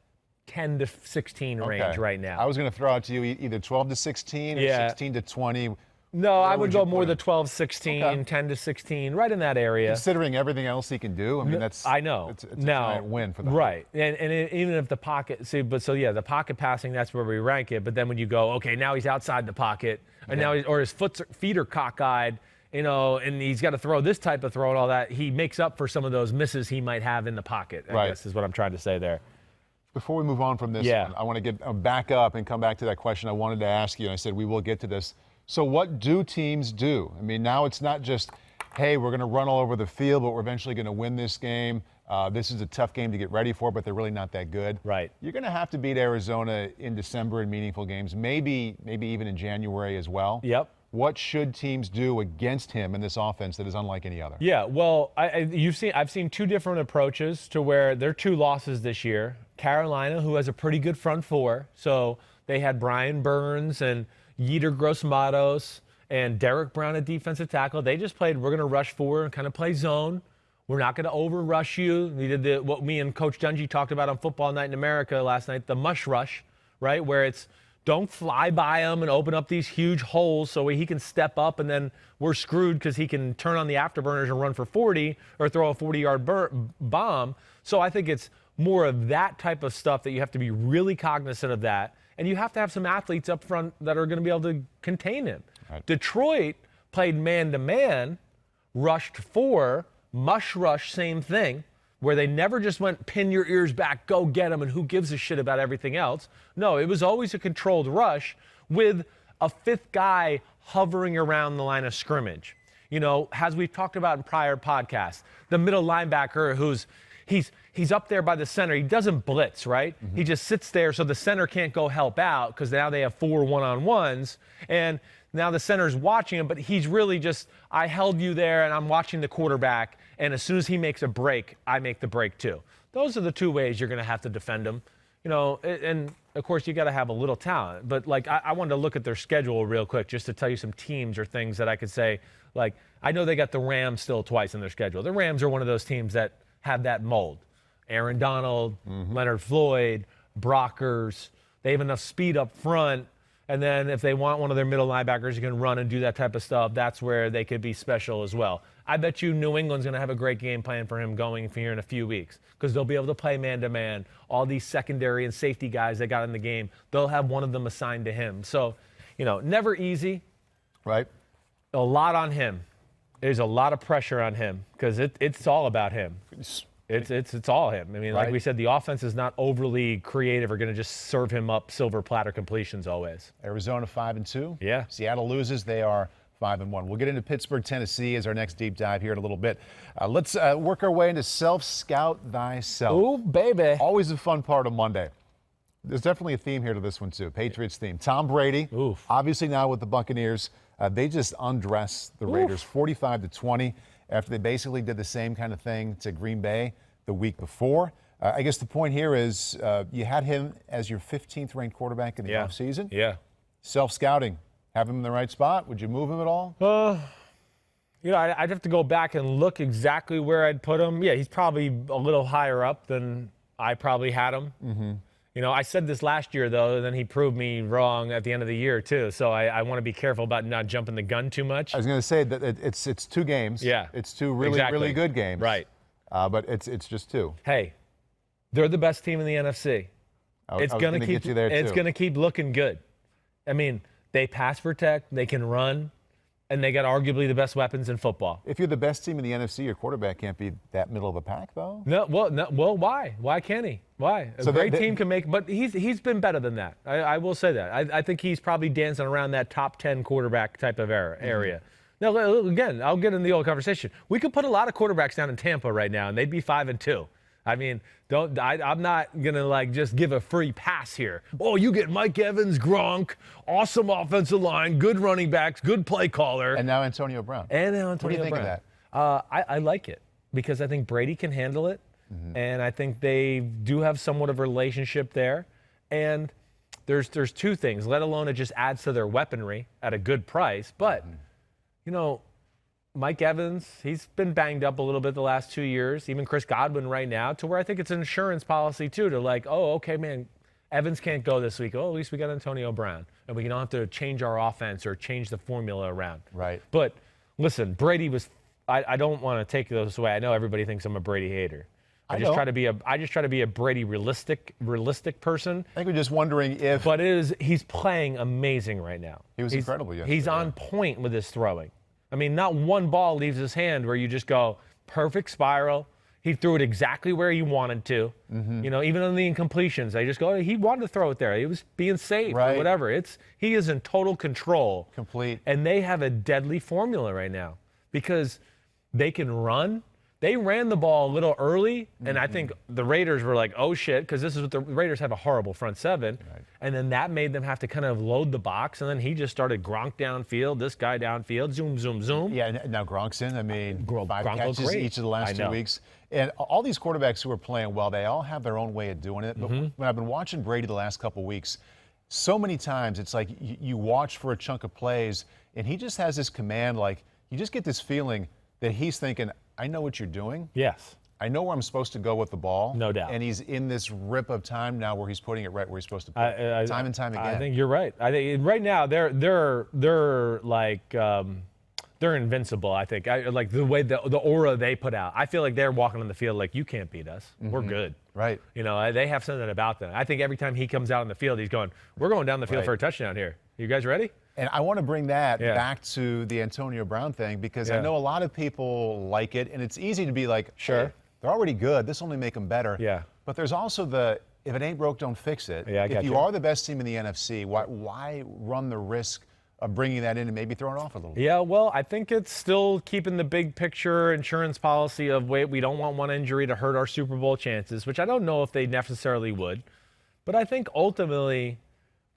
10 to 16 range right now. I was going to throw out to you either 12 to 16 or 16 to 20. No, I would go more the 12, 16, 10 to 16, right in that area. Considering everything else he can do, I mean, I know. It's a giant win for the right. And even if the pocket, the pocket passing, that's where we rank it. But then when you go, okay, now he's outside the pocket, and now or his feet are cockeyed, and he's got to throw this type of throw and all that, he makes up for some of those misses he might have in the pocket, I guess is what I'm trying to say there. Before we move on from this one, I want to get back up and come back to that question I wanted to ask you, and I said we will get to this. So what do teams do? I mean, now it's not just, hey, we're going to run all over the field, but we're eventually going to win this game. This is a tough game to get ready for, but they're really not that good. Right. You're going to have to beat Arizona in December in meaningful games, maybe even in January as well. Yep. What should teams do against him in this offense that is unlike any other? Yeah, well, I've seen two different approaches to where there are 2 losses this year. Carolina, who has a pretty good front four, so they had Brian Burns and Yetur Gross-Matos and Derek Brown at defensive tackle. They just played, we're going to rush 4 and kind of play zone. We're not going to over-rush you. We did what me and Coach Dungy talked about on Football Night in America last night, the mush rush, right, where it's don't fly by him and open up these huge holes so he can step up and then we're screwed because he can turn on the afterburners and run for 40 or throw a 40-yard bomb. So I think it's more of that type of stuff that you have to be really cognizant of that. And you have to have some athletes up front that are going to be able to contain him. Right. Detroit played man-to-man, rushed 4, mush rush, same thing, where they never just went pin your ears back, go get them, and who gives a shit about everything else. No, it was always a controlled rush with a 5th guy hovering around the line of scrimmage. You know, as we've talked about in prior podcasts, the middle linebacker he's up there by the center. He doesn't blitz, right? Mm-hmm. He just sits there so the center can't go help out because now they have 4 one-on-ones. And now the center's watching him, but he's really just, I held you there and I'm watching the quarterback. And as soon as he makes a break, I make the break too. Those are the 2 ways you're going to have to defend him. You know, and of course you got to have a little talent. But like I wanted to look at their schedule real quick just to tell you some teams or things that I could say. Like I know they got the Rams still twice in their schedule. The Rams are one of those teams that have that mold. Aaron Donald, Leonard Floyd, Brockers. They have enough speed up front. And then if they want one of their middle linebackers who can run and do that type of stuff, that's where they could be special as well. I bet you New England's going to have a great game plan for him going here in a few weeks because they'll be able to play man-to-man. All these secondary and safety guys they got in the game, they'll have one of them assigned to him. So, you know, never easy. Right. A lot on him. There's a lot of pressure on him because it's all about him. It's all him. I mean, like we said, the offense is not overly creative or going to just serve him up silver platter completions always. Arizona 5-2. Yeah. Seattle loses. They are 5-1. We'll get into Pittsburgh, Tennessee as our next deep dive here in a little bit. Let's work our way into Self-Scout Thyself. Ooh, baby. Always a fun part of Monday. There's definitely a theme here to this one, too. Patriots theme. Tom Brady, obviously now with the Buccaneers, they just undressed the Raiders 45-20 after they basically did the same kind of thing to Green Bay the week before. I guess the point here is you had him as your 15th ranked quarterback in the offseason. Yeah. Self-scouting. Have him in the right spot? Would you move him at all? You know, I'd have to go back and look exactly where I'd put him. Yeah, he's probably a little higher up than I probably had him. Mm-hmm. You know, I said this last year, though, and then he proved me wrong at the end of the year, too. So I want to be careful about not jumping the gun too much. I was going to say that it's 2 games. Yeah. It's 2 really good games. Right. But it's just 2. Hey, they're the best team in the NFC. It's going to keep you there, too. It's going to keep looking good. I mean, they pass protect, they can run, and they got arguably the best weapons in football. If you're the best team in the NFC, your quarterback can't be that middle of the pack, though. No, well, why? Why can't he? Why? A great team can make, but he's been better than that. I will say that. I think he's probably dancing around that top 10 quarterback type of area. Now, again, I'll get in the old conversation. We could put a lot of quarterbacks down in Tampa right now, and they'd be 5-2. I mean, I'm not going to, like, just give a free pass here. Oh, you get Mike Evans, Gronk, awesome offensive line, good running backs, good play caller. And now Antonio Brown. What do you think of that? I like it because I think Brady can handle it, and I think they do have somewhat of a relationship there. And there's 2 things, let alone it just adds to their weaponry at a good price. But, you know, Mike Evans, he's been banged up a little bit the last 2 years, even Chris Godwin right now, to where I think it's an insurance policy, too, to like, oh, okay, man, Evans can't go this week. Oh, at least we got Antonio Brown, and we don't have to change our offense or change the formula around. Right. But, listen, Brady was – I don't want to take this away. I know everybody thinks I'm a Brady hater. I just try to be a Brady realistic person. I think we're just wondering if – But he's playing amazing right now. He was incredible yesterday. He's on point with his throwing. I mean, not one ball leaves his hand where you just go, perfect spiral. He threw it exactly where he wanted to. You know, even on the incompletions, they just go, he wanted to throw it there. He was being safe or whatever. He is in total control. Complete. And they have a deadly formula right now because they can run. They ran the ball a little early, and I think the Raiders were like, oh, shit, because this is what the Raiders have a horrible front seven. Right. And then that made them have to kind of load the box, and then he just started Gronk downfield, this guy downfield, zoom, zoom, zoom. Yeah, now Gronk's in. I mean, 5 Gronk catches each of the last 2 weeks. And all these quarterbacks who are playing well, they all have their own way of doing it. But when I've been watching Brady the last couple of weeks, so many times it's like you watch for a chunk of plays, and he just has this command, like you just get this feeling that he's thinking, I know what you're doing. Yes. I know where I'm supposed to go with the ball. No doubt. And he's in this rip of time now where he's putting it right where he's supposed to put it. Time and time again. I think you're right. I think right now they're like they're invincible. I think like the way the aura they put out. I feel like they're walking on the field like you can't beat us. We're good. Right. You know, they have something about them. I think every time he comes out on the field, he's going, we're going down the field for a touchdown here. You guys ready? And I want to bring that back to the Antonio Brown thing because I know a lot of people like it, and it's easy to be like, sure, hey, they're already good. This only make them better. Yeah. But there's also if it ain't broke, don't fix it. Yeah, if you are the best team in the NFC, why run the risk of bringing that in and maybe throwing it off a little bit? Yeah, well, I think it's still keeping the big picture insurance policy of, wait, we don't want one injury to hurt our Super Bowl chances, which I don't know if they necessarily would. But I think ultimately,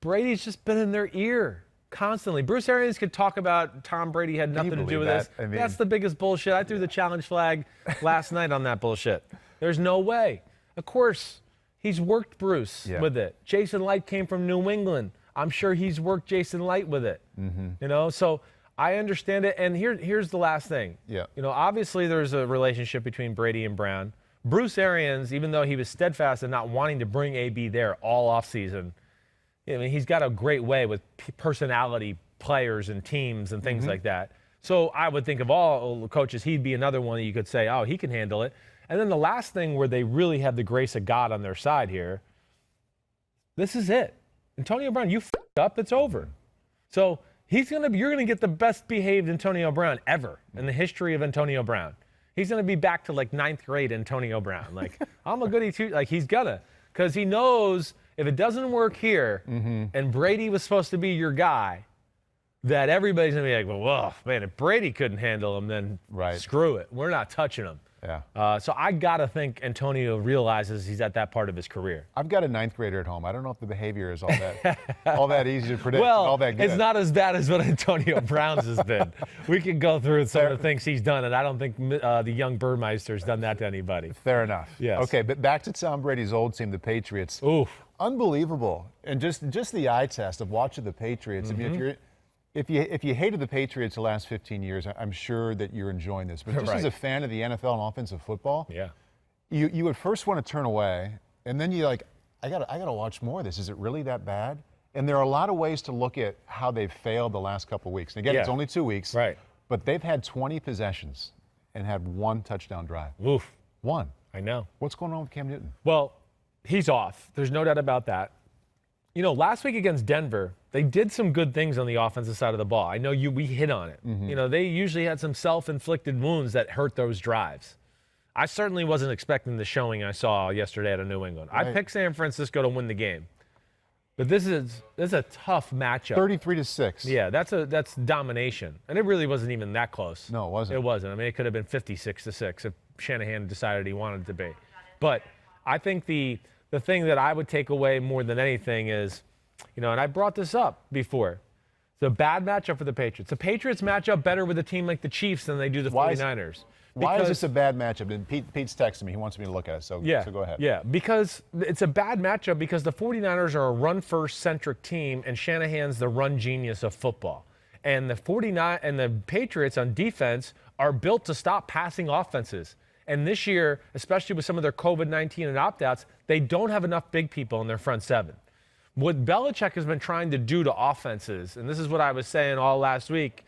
Brady's just been in their ear constantly. Bruce Arians could talk about Tom Brady had nothing to do with this. I mean, that's the biggest bullshit. I threw the challenge flag last night on that bullshit. There's no way. Of course, he's worked Bruce with it. Jason Light came from New England. I'm sure he's worked Jason Light with it. You know, so I understand it. And here's the last thing. Yeah. You know, obviously there's a relationship between Brady and Brown. Bruce Arians, even though he was steadfast in not wanting to bring AB there all offseason, I mean, he's got a great way with personality players and teams and things like that. So I would think of all coaches, he'd be another one that you could say, oh, he can handle it. And then the last thing where they really have the grace of God on their side here, this is it. Antonio Brown, you f***ed up, it's over. So you're going to get the best behaved Antonio Brown ever in the history of Antonio Brown. He's going to be back to like 9th grade Antonio Brown. Like, I'm a goodie too. Like, he's gonna. Because he knows if it doesn't work here and Brady was supposed to be your guy, that everybody's going to be like, well, man, if Brady couldn't handle him, then screw it. We're not touching him. Yeah. So I got to think Antonio realizes he's at that part of his career. I've got a 9th grader at home. I don't know if the behavior is all that easy to predict. Well, all that good. It's not as bad as what Antonio Brown's has been. We could go through some of the things he's done, and I don't think the young Burmeister's done that to anybody. Fair enough. Yes. Okay, but back to Tom Brady's old team, the Patriots. Oof. Unbelievable. And just the eye test of watching the Patriots. I mean, if you hated the Patriots the last 15 years, I'm sure that you're enjoying this. But just as a fan of the NFL and offensive football, you would first want to turn away, and then you're like, I gotta watch more of this. Is it really that bad? And there are a lot of ways to look at how they've failed the last couple of weeks. And again, it's only 2 weeks. Right. But they've had 20 possessions and had 1 touchdown drive. Oof. 1. I know. What's going on with Cam Newton? Well, he's off. There's no doubt about that. You know, last week against Denver, they did some good things on the offensive side of the ball. I know we hit on it. You know, they usually had some self-inflicted wounds that hurt those drives. I certainly wasn't expecting the showing I saw yesterday out of New England. I picked San Francisco to win the game. But this is a tough matchup. 33-6. Yeah, that's domination. And it really wasn't even that close. No, it wasn't. It wasn't. I mean, it could have been 56-6 if Shanahan decided he wanted it to be. But I think the thing that I would take away more than anything is, you know, and I brought this up before, it's a bad matchup for the Patriots. The Patriots match up better with a team like the Chiefs than they do the 49ers. Why is this a bad matchup? And Pete's texting me. He wants me to look at it, so go ahead. Yeah, because it's a bad matchup because the 49ers are a run-first-centric team, and Shanahan's the run genius of football. And the Patriots on defense are built to stop passing offenses. And this year, especially with some of their COVID-19 and opt-outs, they don't have enough big people in their front seven. What Belichick has been trying to do to offenses, and this is what I was saying all last week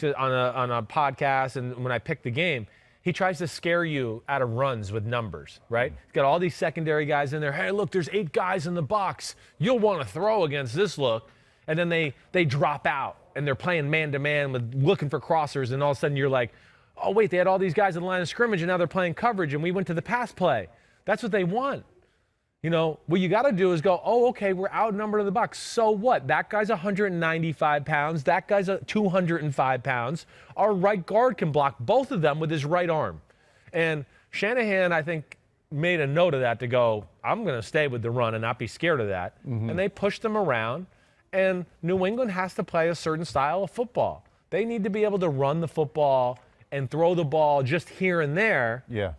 on a podcast and when I picked the game, he tries to scare you out of runs with numbers, right? He's got all these secondary guys in there. Hey, look, there's 8 guys in the box. You'll want to throw against this look. And then they drop out, and they're playing man-to-man with looking for crossers, and all of a sudden you're like, oh, wait, they had all these guys in the line of scrimmage, and now they're playing coverage, and we went to the pass play. That's what they want. You know, what you got to do is go, oh, okay, we're outnumbered in the box. So what? That guy's 195 pounds. That guy's 205 pounds. Our right guard can block both of them with his right arm. And Shanahan, I think, made a note of that to go, I'm going to stay with the run and not be scared of that. And they pushed them around. And New England has to play a certain style of football. They need to be able to run the football and throw the ball just here and there. Yeah.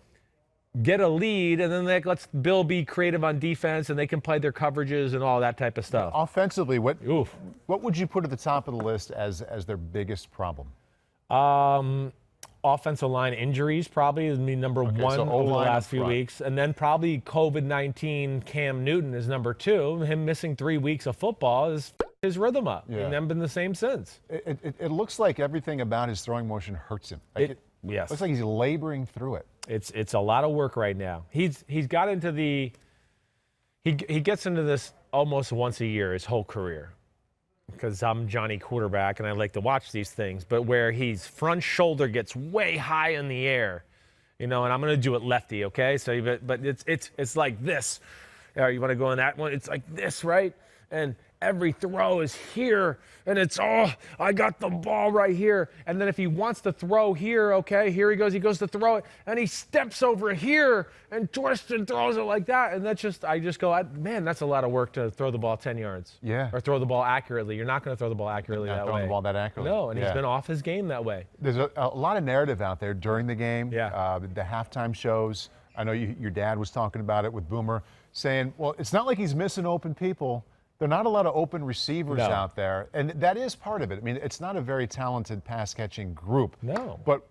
Get a lead, and then let's Bill be creative on defense, and they can play their coverages and all that type of stuff. Offensively, what would you put at the top of the list as their biggest problem? Offensive line injuries probably is number one so over the O-line last up few front. weeks. And then probably COVID-19 Cam Newton is number 2. Him missing 3 weeks of football is his rhythm up. Yeah. And then been the same since. It looks like everything about his throwing motion hurts him. Like Yes. Looks like he's laboring through it. It's a lot of work right now. He's got into the he gets into this almost once a year his whole career, because I'm Johnny quarterback and I like to watch these things, but where his front shoulder gets way high in the air, and I'm going to do it lefty, okay? So but it's like this. You want to go on that one? It's like this, right? And every throw is here, and it's, I got the ball right here. And then if he wants to throw here, okay, here he goes to throw it, and he steps over here and twists and throws it like that. And I just go, man, that's a lot of work to throw the ball 10 yards. Yeah. Or throw the ball accurately. You're not going to throw the ball accurately Not that throwing way. the ball that accurately. No, and he's been off his game that way. There's a lot of narrative out there during the game. Yeah. The halftime shows. I know your dad was talking about it with Boomer, saying, well, it's not like he's missing open people. There are not a lot of open receivers out there, and that is part of it. I mean, it's not a very talented pass-catching group. No. But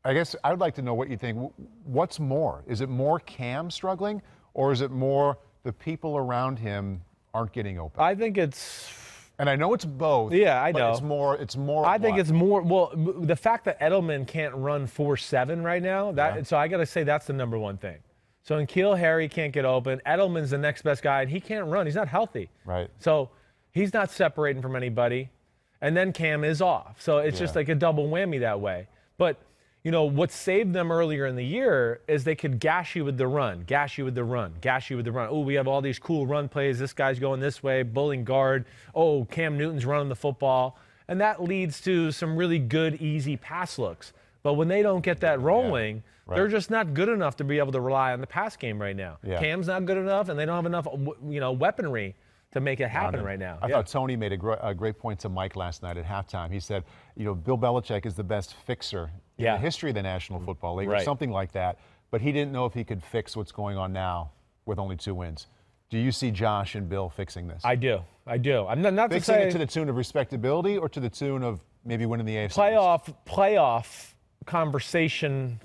I guess I would like to know what you think. What's more? Is it more Cam struggling, or is it more the people around him aren't getting open? I think it's... And I know it's both. Yeah, I but know. It's more. I think it's more. Well, the fact that Edelman can't run 4.7 right now, so I got to say that's the number one thing. So N'Keal Harry can't get open. Edelman's the next best guy, and he can't run. He's not healthy. Right. So he's not separating from anybody. And then Cam is off. So it's just like a double whammy that way. But, what saved them earlier in the year is they could gash you with the run, gash you with the run, gash you with the run. Oh, we have all these cool run plays. This guy's going this way, bullying guard. Oh, Cam Newton's running the football. And that leads to some really good, easy pass looks. But when they don't get that rolling, they're just not good enough to be able to rely on the pass game right now. Yeah. Cam's not good enough, and they don't have enough, weaponry to make it happen right now. I thought Tony made a great point to Mike last night at halftime. He said, Bill Belichick is the best fixer in the history of the National Football League, or something like that. But he didn't know if he could fix what's going on now with only 2 wins. Do you see Josh and Bill fixing this? I do. I'm not fixing to say it to the tune of respectability, or to the tune of maybe winning the AFC playoff conversation.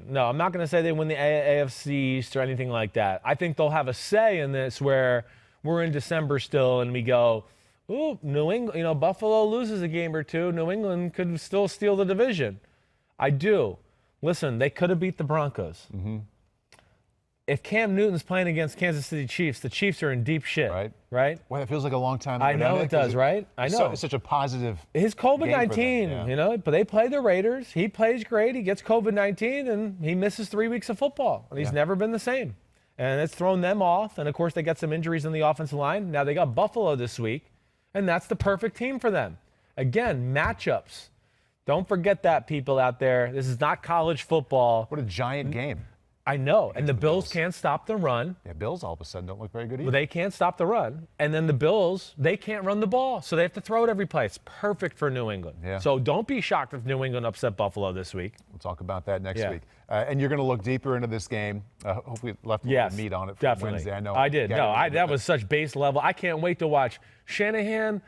No, I'm not going to say they win the AFC East or anything like that. I think they'll have a say in this where we're in December still and we go, ooh, New England, Buffalo loses a game or two. New England could still steal the division. I do. Listen, they could have beat the Broncos. Mm-hmm. If Cam Newton's playing against Kansas City Chiefs, the Chiefs are in deep shit. Right? Well, it feels like a long time. I know it does, right? I know. It's such a positive. His COVID-19, but they play the Raiders. He plays great. He gets COVID-19, and he misses 3 weeks of football. And he's never been the same. And it's thrown them off. And, of course, they got some injuries in the offensive line. Now they got Buffalo this week, and that's the perfect team for them. Again, matchups. Don't forget that, people out there. This is not college football. What a giant game. I know. And the Bills can't stop the run. Yeah, Bills all of a sudden don't look very good either. Well, they can't stop the run. And then the Bills, they can't run the ball. So they have to throw it every play. It's perfect for New England. Yeah. So don't be shocked if New England upset Buffalo this week. We'll talk about that next week. And you're going to look deeper into this game. Hopefully left a little meat on it for Wednesday. I know. I did. That was such base level. I can't wait to watch Shanahan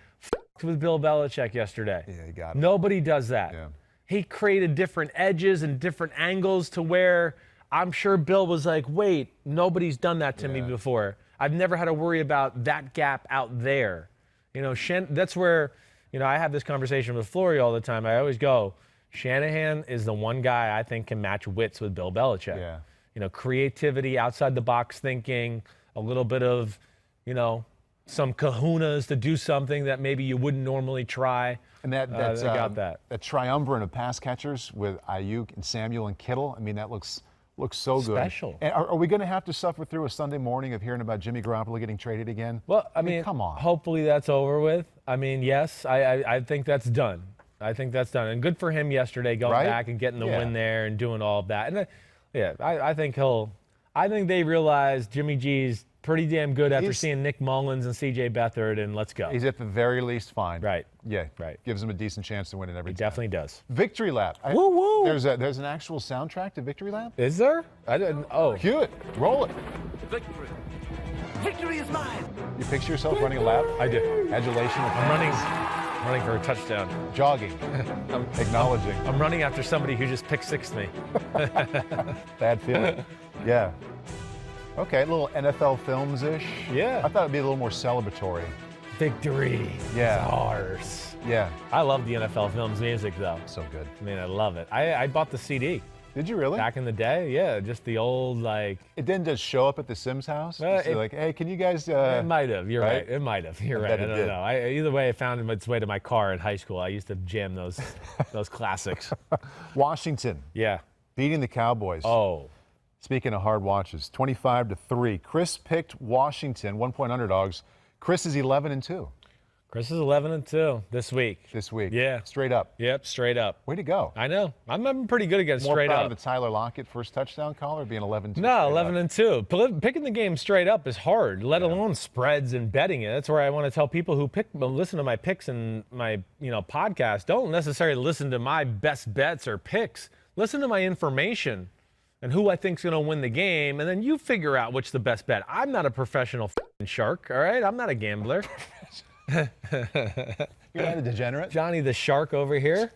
with Bill Belichick yesterday. Yeah, you got it. Nobody does that. Yeah. He created different edges and different angles to where I'm sure Bill was like, wait, nobody's done that to me before. I've never had to worry about that gap out there. That's where, I have this conversation with Flory all the time. I always go, Shanahan is the one guy I think can match wits with Bill Belichick. Yeah. Creativity, outside the box thinking, a little bit of, some kahunas to do something that maybe you wouldn't normally try. And they got that triumvirate of pass catchers with Ayuk and Samuel and Kittle. I mean, that looks so good. Special. And are we going to have to suffer through a Sunday morning of hearing about Jimmy Garoppolo getting traded again? Well, I mean, come on. Hopefully that's over with. I mean, yes, I think that's done. I think that's done. And good for him yesterday going back and getting the win there and doing all of that. And Yeah, I think they realize Jimmy G's pretty damn good after seeing Nick Mullins and C.J. Beathard, and let's go. He's at the very least fine. Right. Yeah. Right. Gives him a decent chance to win it every He time. definitely does. Victory lap. Woo woo. There's an actual soundtrack to Victory lap? Is there? I didn't. Oh. Cue it. Roll it. Victory. Victory is mine. You picture yourself running a lap? I do. Adulation of I'm fans. running for a touchdown. Jogging. Acknowledging. I'm running after somebody who just picked six me. Bad feeling. Yeah. Okay, a little NFL films-ish. Yeah. I thought it'd be a little more celebratory. Victory. Yeah. Is ours. Yeah. I love the NFL Films music, though. So good. I mean, I love it. I bought the CD Did you really? back in the day. Yeah, just the old, like. It didn't just show up at the Sims house? Well, Just like, hey, can you guys... It might have. You're right? right. It might have. You're I right. bet I it don't did. know. Either way, it found its way to my car in high school. I used to jam those classics. Washington Yeah. beating the Cowboys. Oh. Speaking of hard watches, 25-3. Chris picked Washington, 1-point underdogs. Chris is 11-2 Chris is 11-2 this week. this week. Yeah. Straight up. Yep, straight up. Way to go. I know. I'm pretty good against More straight proud up. of the Tyler Lockett first touchdown caller being 11-2. No, 11-2. Picking the game straight up is hard, let alone spreads and betting it. That's where I want to tell people who listen to my picks and my podcast. Don't necessarily listen to my best bets or picks. Listen to my information and who I think's going to win the game, and then you figure out which the best bet. I'm not a professional shark, all right? I'm not a gambler. You're not a degenerate? Johnny the Shark over here.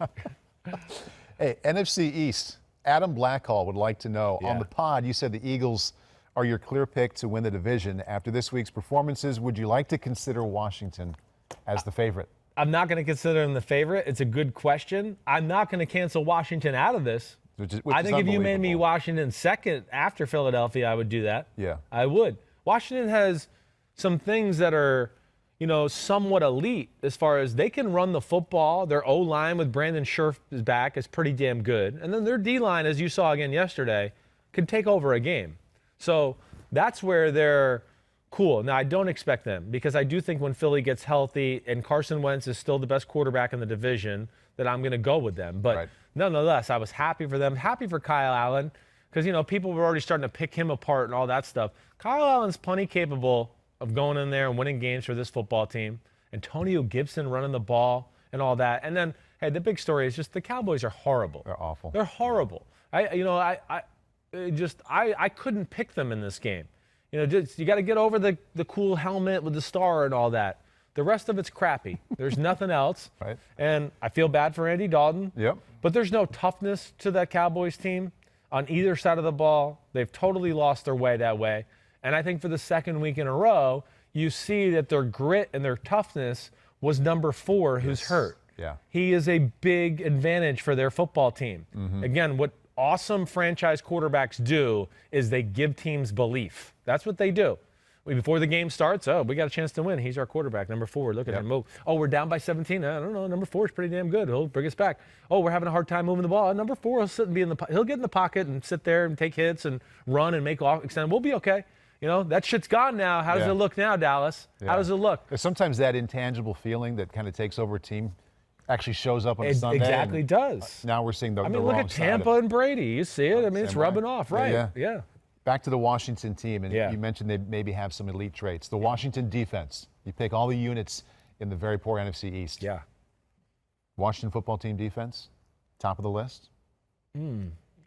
Hey, NFC East. Adam Blackhall would like to know, Yeah. on the pod, you said the Eagles are your clear pick to win the division. After this week's performances, would you like to consider Washington as the favorite? I'm not going to consider them the favorite. It's a good question. I'm not going to cancel Washington out of this. Which I is think if you made me unbelievable. Washington second after Philadelphia, I would do that. Yeah. I would. Washington has some things that are, somewhat elite as far as they can run the football. Their O-line with Brandon Scherf is back is pretty damn good. And then their D-line, as you saw again yesterday, can take over a game. So that's where they're cool. Now, I don't expect them because I do think when Philly gets healthy and Carson Wentz is still the best quarterback in the division, that I'm going to go with them. But Right. nonetheless, I was happy for them, happy for Kyle Allen, because, people were already starting to pick him apart and all that stuff. Kyle Allen's plenty capable of going in there and winning games for this football team. Antonio Gibson running the ball and all that. And then, hey, the big story is just the Cowboys are horrible. They're awful. They're horrible. I couldn't pick them in this game. You got to get over the cool helmet with the star and all that. The rest of it's crappy. There's nothing else. Right. And I feel bad for Andy Dalton. Yep. But there's no toughness to that Cowboys team on either side of the ball. They've totally lost their way that way. And I think for the second week in a row, you see that their grit and their toughness was number 4 who's hurt. Yeah. He is a big advantage for their football team. Again, what awesome franchise quarterbacks do is they give teams belief. That's what they do. Before the game starts, we got a chance to win. He's our quarterback, number 4. Look at him move. Oh, we're down by 17. I don't know. Number 4 is pretty damn good. He'll bring us back. Oh, we're having a hard time moving the ball. Number 4 will sit and be he'll get in the pocket and sit there and take hits and run and make off extend. We'll be okay. That shit's gone now. How does it look now, Dallas? How does it look? Sometimes that intangible feeling that kind of takes over a team actually shows up on a Sunday. Exactly and does. Now we're seeing the look wrong at side of Tampa it. and Brady. You see it. It's Same rubbing way. off, right? Yeah. Back to the Washington team, and Yeah. you mentioned they maybe have some elite traits. The Washington defense. You pick all the units in the very poor NFC East. Yeah. Washington football team defense, top of the list.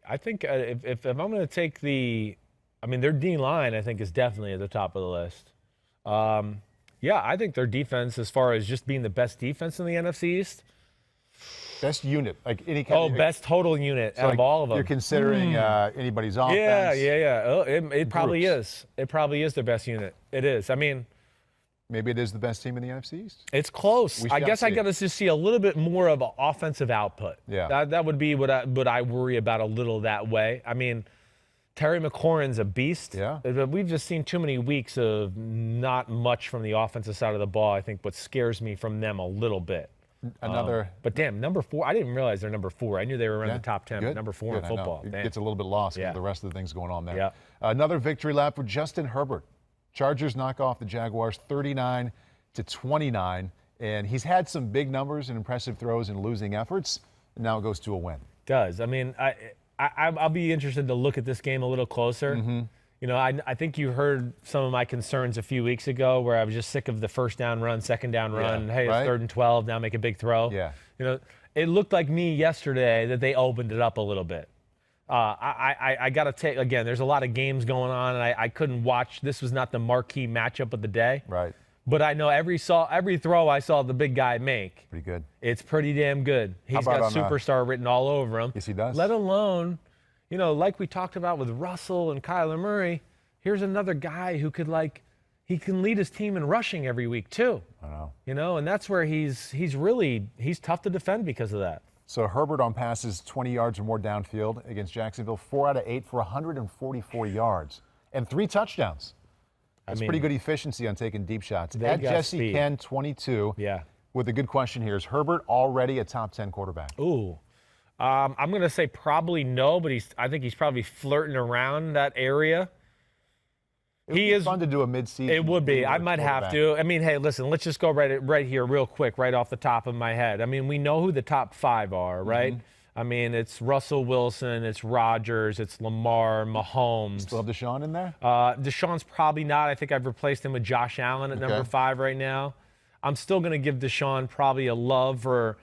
I think if I'm going to take their D line, I think is definitely at the top of the list. I think their defense, as far as just being the best defense in the NFC East. Best unit, like any kind of. Best total unit out of all of them. You're considering anybody's offense. Yeah. Oh, it probably Groups. is. It probably is their best unit. It is. I mean, Maybe it is the best team in the NFC East. it's close. We I shall guess I see. got to just see a little bit more of an offensive output. Yeah. That would be what I worry about a little that way. I mean, Terry McLaurin's a beast. Yeah. But we've just seen too many weeks of not much from the offensive side of the ball. I think what scares me from them a little bit. Another. But damn, number 4. I didn't realize they're number 4. I knew they were around Yeah, the top 10. good, But number 4 good, in I know. football. It Damn. gets a little bit lost Yeah. with the rest of the things going on there. Yeah. Another victory lap for Justin Herbert. Chargers knock off the Jaguars 39-29, and he's had some big numbers and impressive throws in losing efforts. And now it goes to a win. Does. I mean, I'll be interested to look at this game a little closer. You know, I think you heard some of my concerns a few weeks ago where I was just sick of the first down run, second down run. Hey, it's 3rd and 12, now make a big throw. Yeah. You know, it looked like me yesterday that they opened it up a little bit. I got to take, again, there's a lot of games going on, and I couldn't watch. This was not the marquee matchup of the day. Right. But I know every throw I saw the big guy make. Pretty good. It's pretty damn good. He's got superstar written all over him. Yes, he does. Let alone, you know, like we talked about with Russell and Kyler Murray, here's another guy who could, like, he can lead his team in rushing every week too. I know. You know, and that's where he's tough to defend because of that. So Herbert on passes 20 yards or more downfield against Jacksonville, 4 out of 8 for 144 yards and 3 touchdowns. That's pretty good efficiency on taking deep shots. At Jesse speed. Ken 22. Yeah. With a good question here. Is Herbert already a top 10 quarterback? Ooh. I'm going to say probably no, but I think he's probably flirting around that area. It would be fun to do a mid-season. It would be. I might have to. I mean, hey, listen, let's just go right here real quick, right off the top of my head. I mean, we know who the top 5 are, right? I mean, it's Russell Wilson, it's Rodgers, it's Lamar, Mahomes. Still have Deshaun in there? Deshaun's probably not. I think I've replaced him with Josh Allen at number 5 right now. I'm still going to give Deshaun probably a love for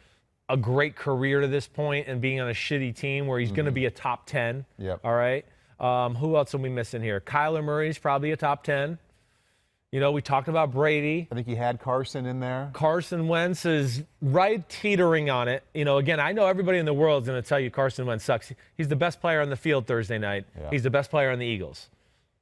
a great career to this point and being on a shitty team where he's going to be a top 10. Yep. All right. Who else are we missing here? Kyler Murray's probably a top 10. You know, we talked about Brady. I think he had Carson in there. Carson Wentz is right teetering on it. You know, again, I know everybody in the world is going to tell you Carson Wentz sucks. He's the best player on the field Thursday night. Yeah. He's the best player on the Eagles.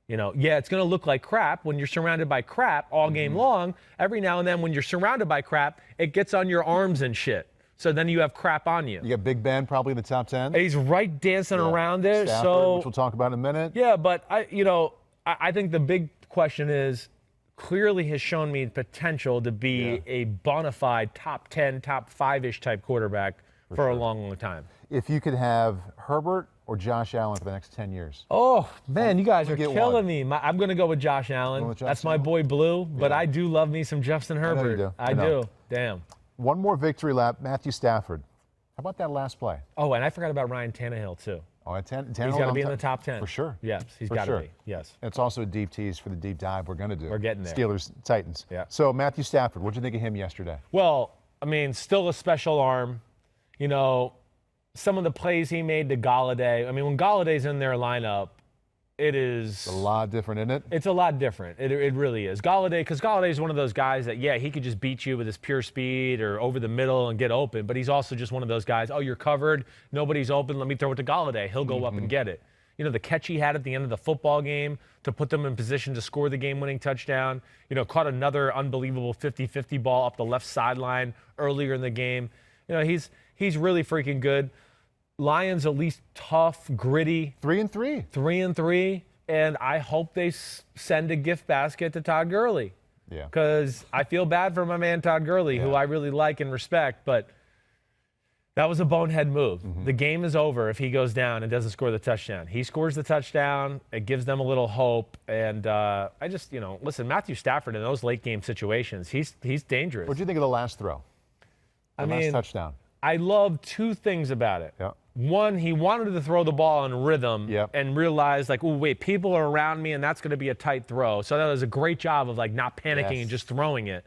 You know, yeah, it's going to look like crap when you're surrounded by crap all game long. Every now and then when you're surrounded by crap, it gets on your arms and shit. So then you have crap on you. You got Big Ben probably in the top 10. He's right dancing around there. Stafford, so which we'll talk about in a minute. Yeah, but I think the big question is clearly has shown me potential to be a bona fide top 10, top 5-ish type quarterback for a long, long time. If you could have Herbert or Josh Allen for the next 10 years. Oh, man, you guys are killing me. I'm going to go with Josh Allen. That's my boy Blue, but I do love me some Justin Herbert. I do. Damn. One more victory lap, Matthew Stafford. How about that last play? Oh, and I forgot about Ryan Tannehill, too. Oh, he's got to be in the top 10. For sure. Yes, he's got to be. Yes. And it's also a deep tease for the deep dive we're going to do. We're getting there. Steelers-Titans. Yeah. So, Matthew Stafford, what did you think of him yesterday? Well, I mean, still a special arm. You know, some of the plays he made to Galladay. I mean, when Galladay's in their lineup, it is It's a lot different, isn't it? It's a lot different. It really is. Galladay, because Galladay is one of those guys that, yeah, he could just beat you with his pure speed or over the middle and get open, but he's also just one of those guys, oh, you're covered, nobody's open, let me throw it to Galladay. He'll go up and get it. You know, the catch he had at the end of the football game to put them in position to score the game-winning touchdown, you know, caught another unbelievable 50-50 ball up the left sideline earlier in the game. You know, he's really freaking good. Lions at least tough, gritty. 3-3. 3-3, and I hope they send a gift basket to Todd Gurley. Yeah. Because I feel bad for my man Todd Gurley, who I really like and respect, but that was a bonehead move. The game is over if he goes down and doesn't score the touchdown. He scores the touchdown. It gives them a little hope. And I just, you know, listen, Matthew Stafford in those late game situations, he's dangerous. What do you think of the last throw? Last touchdown. I love 2 things about it. Yeah. One, he wanted to throw the ball in rhythm and realized, like, oh, wait, people are around me, and that's going to be a tight throw. So that was a great job of, like, not panicking and just throwing it,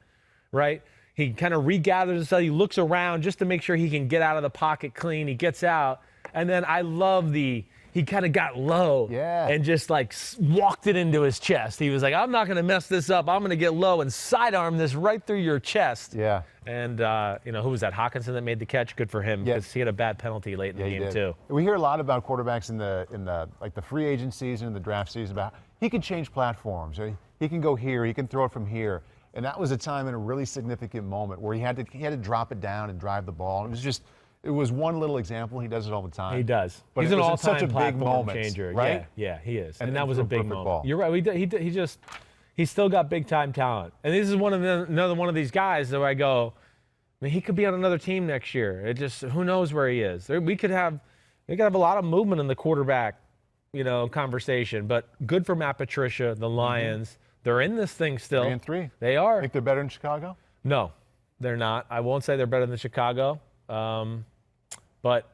right? He kind of regathers himself. He looks around just to make sure he can get out of the pocket clean. He gets out. And then I love he kind of got low and just, like, walked it into his chest. He was like, I'm not going to mess this up. I'm going to get low and sidearm this right through your chest. Yeah. And, you know, who was that? Hawkinson that made the catch? Good for him because he had a bad penalty late in the game, too. We hear a lot about quarterbacks in the like the free agent season and the draft season about he can change platforms. He can go here. He can throw it from here. And that was a time in a really significant moment where he had to drop it down and drive the ball. It was one little example. He does it all the time. He does. But he's it an was all-time such a big moment, changer, right? Yeah, he is. And And that was a threw a big perfect moment. ball. You're right. He's still got big-time talent. And this is another one of these guys that I go, I mean, he could be on another team next year. It just, who knows where he is. We could have a lot of movement in the quarterback, you know, conversation. But good for Matt Patricia, the Lions. They're in this thing still. 3-3. They are. Think they're better than Chicago? No, they're not. I won't say they're better than Chicago. But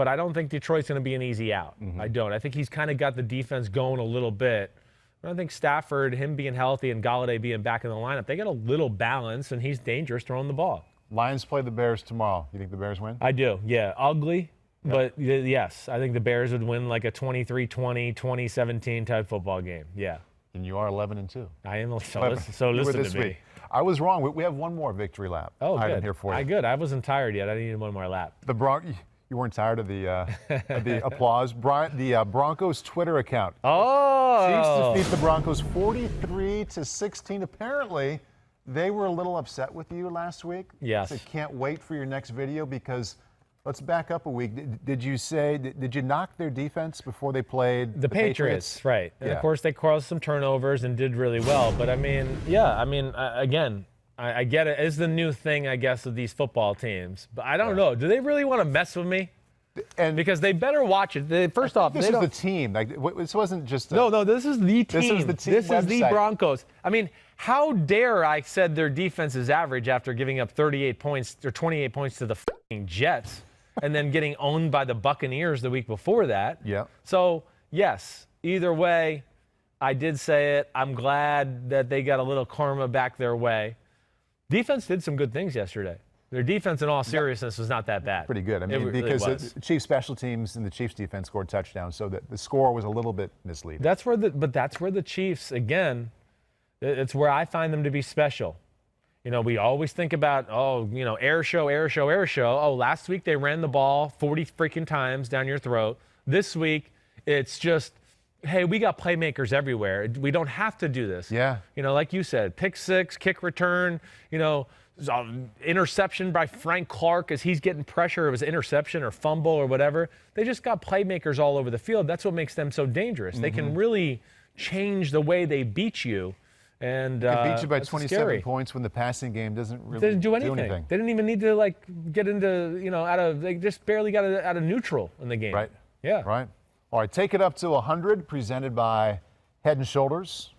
but I don't think Detroit's going to be an easy out. I don't. I think he's kind of got the defense going a little bit. I think Stafford, him being healthy and Galladay being back in the lineup, they got a little balance, and he's dangerous throwing the ball. Lions play the Bears tomorrow. You think the Bears win? I do, yeah. Ugly, but yes. I think the Bears would win like a 23-20, 2017 type football game, yeah. And you are 11-2. I am, so listen to me. Week. I was wrong. We have one more victory lap. Oh, good. Item here for you. Good. I wasn't tired yet. I needed one more lap. You weren't tired of the applause. The Broncos Twitter account. Oh! Chiefs defeat the Broncos 43-16. Apparently, they were a little upset with you last week. Yes. They can't wait for your next video because let's back up a week. Did you knock their defense before they played the Patriots? Right. And yeah. of course, they caused some turnovers and did really well. But again, I get it. It's the new thing, I guess, of these football teams. But I don't know. Do they really want to mess with me? And because they better watch it. First off, this is the team. Like this wasn't just no. This is the team. This is the team. This is the Broncos. I mean, how dare I said their defense is average after giving up 38 points or 28 points to the f***ing Jets, and then getting owned by the Buccaneers the week before that. Yeah. So yes, either way, I did say it. I'm glad that they got a little karma back their way. Defense did some good things yesterday. Their defense, in all seriousness, was not that bad. Pretty good. I mean, because the Chiefs special teams and the Chiefs defense scored touchdowns, so the score was a little bit misleading. That's where the Chiefs, again, it's where I find them to be special. You know, we always think about, air show. Oh, last week they ran the ball 40 freaking times down your throat. This week, it's just, hey, we got playmakers everywhere. We don't have to do this. Yeah. You know, like you said, pick six, kick return, interception by Frank Clark as he's getting pressure. It was interception or fumble or whatever. They just got playmakers all over the field. That's what makes them so dangerous. They can really change the way they beat you. And they beat you by 27 scary. points when the passing game doesn't really didn't do anything. They didn't even need to get into they just barely got out of neutral in the game. Right. Yeah. Right. All right, take it up to 100, presented by Head & Shoulders.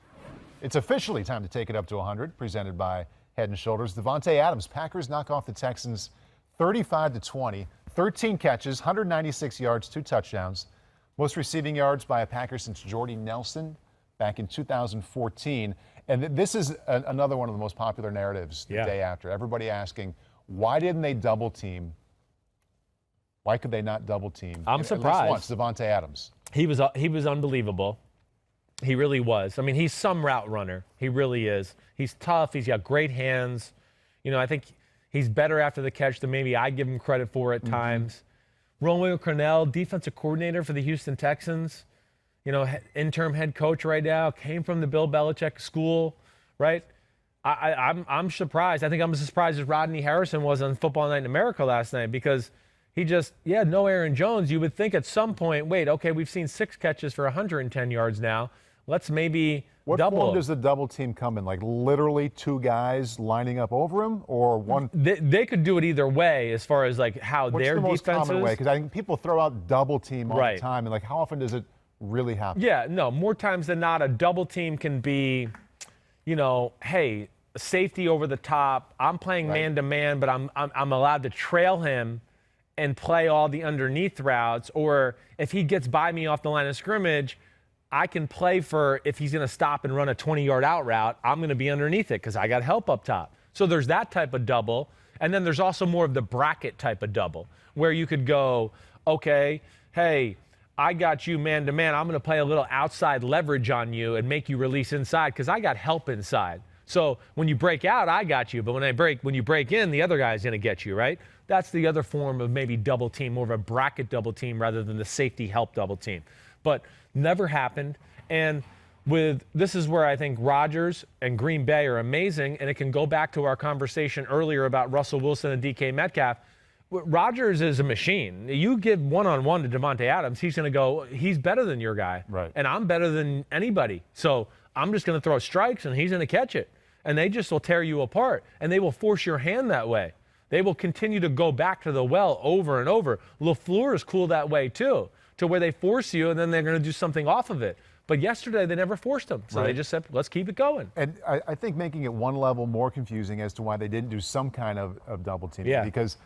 It's officially time to take it up to 100, presented by Head & Shoulders. Davante Adams, Packers knock off the Texans 35-20, 13 catches, 196 yards, 2 touchdowns. Most receiving yards by a Packer since Jordy Nelson back in 2014. And this is another one of the most popular narratives the day after. Everybody asking, why didn't they double team? Why could they not double team? I'm surprised. Once, Davante Adams. He was unbelievable. He really was. I mean, he's some route runner. He really is. He's tough. He's got great hands. I think he's better after the catch than maybe I give him credit for at times. Romeo Crennel, defensive coordinator for the Houston Texans. Interim head coach right now. Came from the Bill Belichick school, right? I'm surprised. I think I'm as surprised as Rodney Harrison was on Football Night in America last night because he just, no Aaron Jones. You would think at some point, wait, okay, we've seen 6 catches for 110 yards now. Let's maybe double. What form does the double team come in? Like literally 2 guys lining up over him or one? They could do it either way as far as how What's their the most defense common is. way? Because I think people throw out double team all Right. the time. And how often does it really happen? Yeah, no, more times than not, a double team can be, hey, safety over the top. I'm playing man-to-man, but I'm allowed to trail him and play all the underneath routes, or if he gets by me off the line of scrimmage, I can play for if he's going to stop and run a 20-yard out route, I'm going to be underneath it because I got help up top. So there's that type of double, and then there's also more of the bracket type of double where you could go, okay, hey, I got you man-to-man. I'm going to play a little outside leverage on you and make you release inside because I got help inside. So when you break out, I got you. But when you break in, the other guy's going to get you, right? That's the other form of maybe double team, more of a bracket double team rather than the safety help double team. But never happened. And this is where I think Rodgers and Green Bay are amazing. And it can go back to our conversation earlier about Russell Wilson and DK Metcalf. Rodgers is a machine. You give one-on-one to Davante Adams, he's going to go, he's better than your guy. Right. And I'm better than anybody. So I'm just going to throw strikes and he's going to catch it. And they just will tear you apart. And they will force your hand that way. They will continue to go back to the well over and over. LaFleur is cool that way too, to where they force you and then they're going to do something off of it. But yesterday they never forced them. So they just said, let's keep it going. And I think making it one level more confusing as to why they didn't do some kind of double teaming. Yeah. Because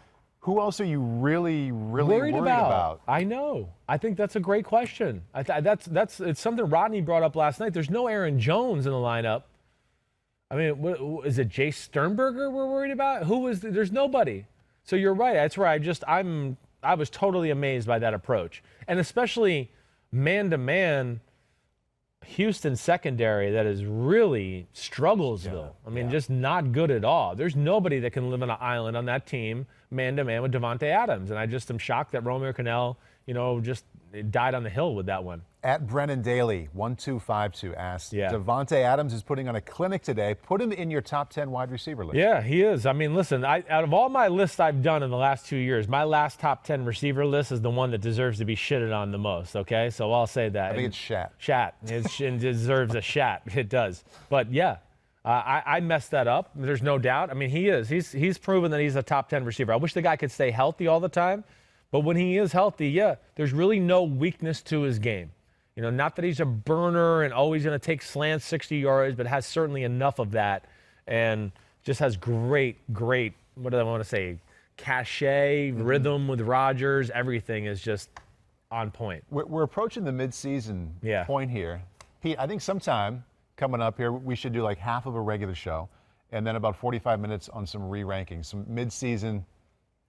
Who else are you really worried about? I know. I think that's a great question. It's something Rodney brought up last night. There's no Aaron Jones in the lineup. I mean, is it Jay Sternberger we're worried about? There's nobody. So you're right. That's where I was totally amazed by that approach. And especially man-to-man Houston secondary that is really strugglesville. I mean, just not good at all. There's nobody that can live on an island on that team, man-to-man with Davante Adams. And I just am shocked that Romeo Cannell, just died on the hill with that one. At Brennan Daly, 1252 asked, Yeah. Davante Adams is putting on a clinic today. Put him in your top 10 wide receiver list. Yeah, he is. I mean, listen, out of all my lists I've done in the last 2 years, my last top 10 receiver list is the one that deserves to be shitted on the most, okay? So I'll say that. I think it's Shat. Shat. It deserves a shat. It does. But, yeah, I messed that up. There's no doubt. I mean, he is. He's proven that he's a top 10 receiver. I wish the guy could stay healthy all the time. But when he is healthy, yeah, there's really no weakness to his game. Not that he's a burner and always going to take slants 60 yards, but has certainly enough of that and just has great, what do I want to say, cachet, rhythm with Rodgers. Everything is just on point. We're approaching the midseason point here. Pete, I think sometime coming up here, we should do like half of a regular show and then about 45 minutes on some re-rankings, some midseason.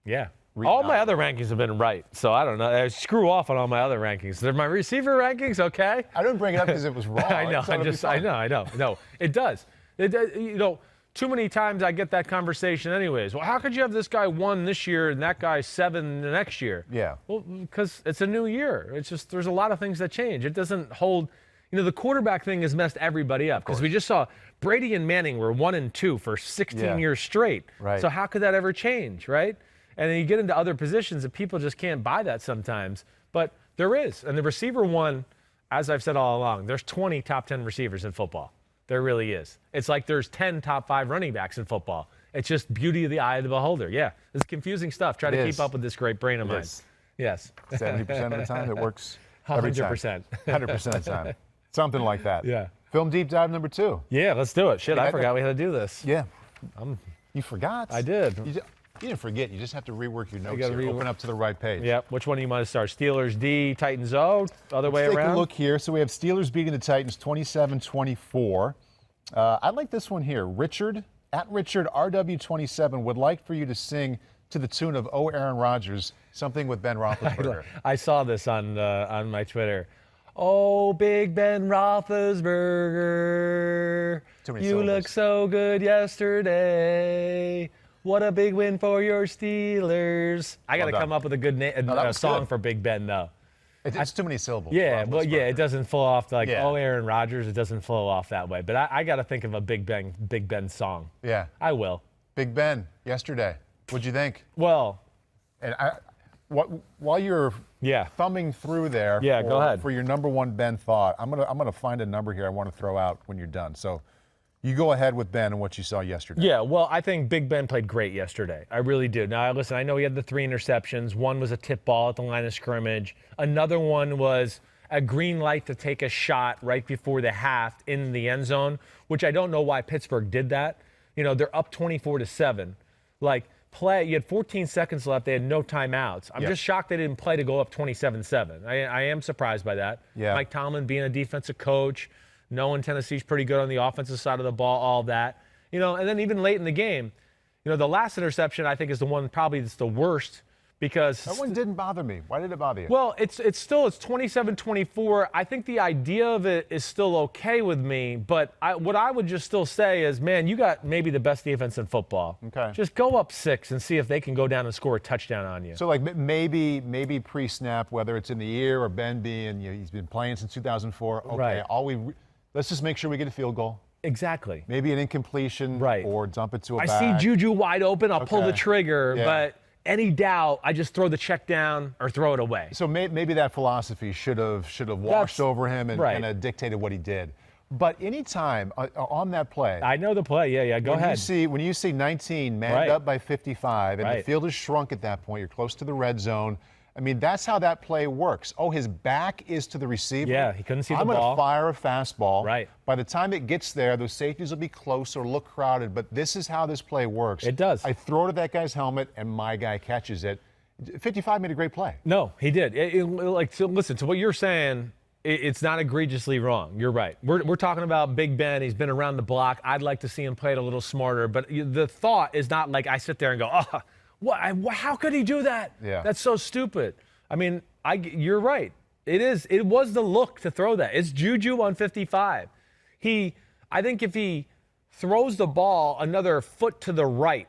Yeah. All my other rankings have been right, so I don't know. I screw off on all my other rankings. They're my receiver rankings, okay? I didn't bring it up because it was wrong. I know. I know. No, it does. Too many times I get that conversation anyways. Well, how could you have this guy 1 this year and that guy 7 the next year? Yeah. Well, because it's a new year. It's just there's a lot of things that change. It doesn't hold. The quarterback thing has messed everybody up because we just saw Brady and Manning were 1 and 2 for 16 years straight. Right. So how could that ever change, right? And then you get into other positions and people just can't buy that sometimes. But there is. And the receiver one, as I've said all along, there's 20 top 10 receivers in football. There really is. It's like there's 10 top 5 running backs in football. It's just beauty of the eye of the beholder. Yeah, it's confusing stuff. Try to keep up with this great brain of mine. Yes. 70% of the time it works every 100%. 100% of the time. Something like that. Yeah. Film deep dive number 2. Yeah, let's do it. Shit, I forgot we had to do this. Yeah. You forgot? I did. You didn't forget. You just have to rework your notes here. Open up to the right page. Yep. Which one do you want to start? Steelers D, Titans O, other way around? Take a look here. So we have Steelers beating the Titans 27-24. I like this one here. Richard RW27 would like for you to sing to the tune of "Oh Aaron Rodgers," something with Ben Roethlisberger. I saw this on my Twitter. Oh, Big Ben Roethlisberger, you look so good yesterday. What a big win for your Steelers. I got to come up with a good song for Big Ben, though. It's too many syllables. Yeah, well, it doesn't flow off like, oh, Aaron Rodgers. It doesn't flow off that way. But I got to think of a Big Ben song. Yeah. I will. Big Ben, yesterday. What'd you think? Well. And while you're thumbing through there go ahead. For your number one Ben thought, I'm gonna find a number here I want to throw out when you're done. So you go ahead with Ben and what you saw yesterday. Yeah, well, I think Big Ben played great yesterday. I really do. Now, listen, I know he had the 3 interceptions. One was a tip ball at the line of scrimmage. Another one was a green light to take a shot right before the half in the end zone, which I don't know why Pittsburgh did that. They're up 24-7. You had 14 seconds left. They had no timeouts. I'm just shocked they didn't play to go up 27-7. I am surprised by that. Yeah. Mike Tomlin being a defensive coach, knowing Tennessee's pretty good on the offensive side of the ball, all that. And then even late in the game, the last interception I think is the one probably that's the worst because that one didn't bother me. Why did it bother you? Well, it's 27-24. I think the idea of it is still okay with me, but what I would just still say is, man, you got maybe the best defense in football. Okay. Just go up 6 and see if they can go down and score a touchdown on you. So maybe pre-snap, whether it's in the ear or Ben being, he's been playing since 2004. Okay, right. Let's just make sure we get a field goal. Exactly. Maybe an incompletion or dump it to a bag. I see Juju wide open, I'll pull the trigger, but any doubt, I just throw the check down or throw it away. So maybe that philosophy should have washed over him and kind of dictated what he did. But anytime on that play, I know the play. Yeah. Go ahead. When you see 19 manned up by 55 and the field is shrunk at that point, you're close to the red zone. I mean, that's how that play works. Oh, his back is to the receiver. Yeah, he couldn't see the I'm ball. going to fire a fastball. Right. By the time it gets there, those safeties will be close or look crowded, but this is how this play works. It does. I throw it at that guy's helmet, and my guy catches it. 55 made a great play. No, he did. So listen, to what you're saying, it's not egregiously wrong. You're right. We're talking about Big Ben. He's been around the block. I'd like to see him play it a little smarter, but the thought is not like I sit there and go, oh, what? How could he do that? Yeah. That's so stupid. I mean, you're right. It was the look to throw that. It's Juju on 55. I think if he throws the ball another foot to the right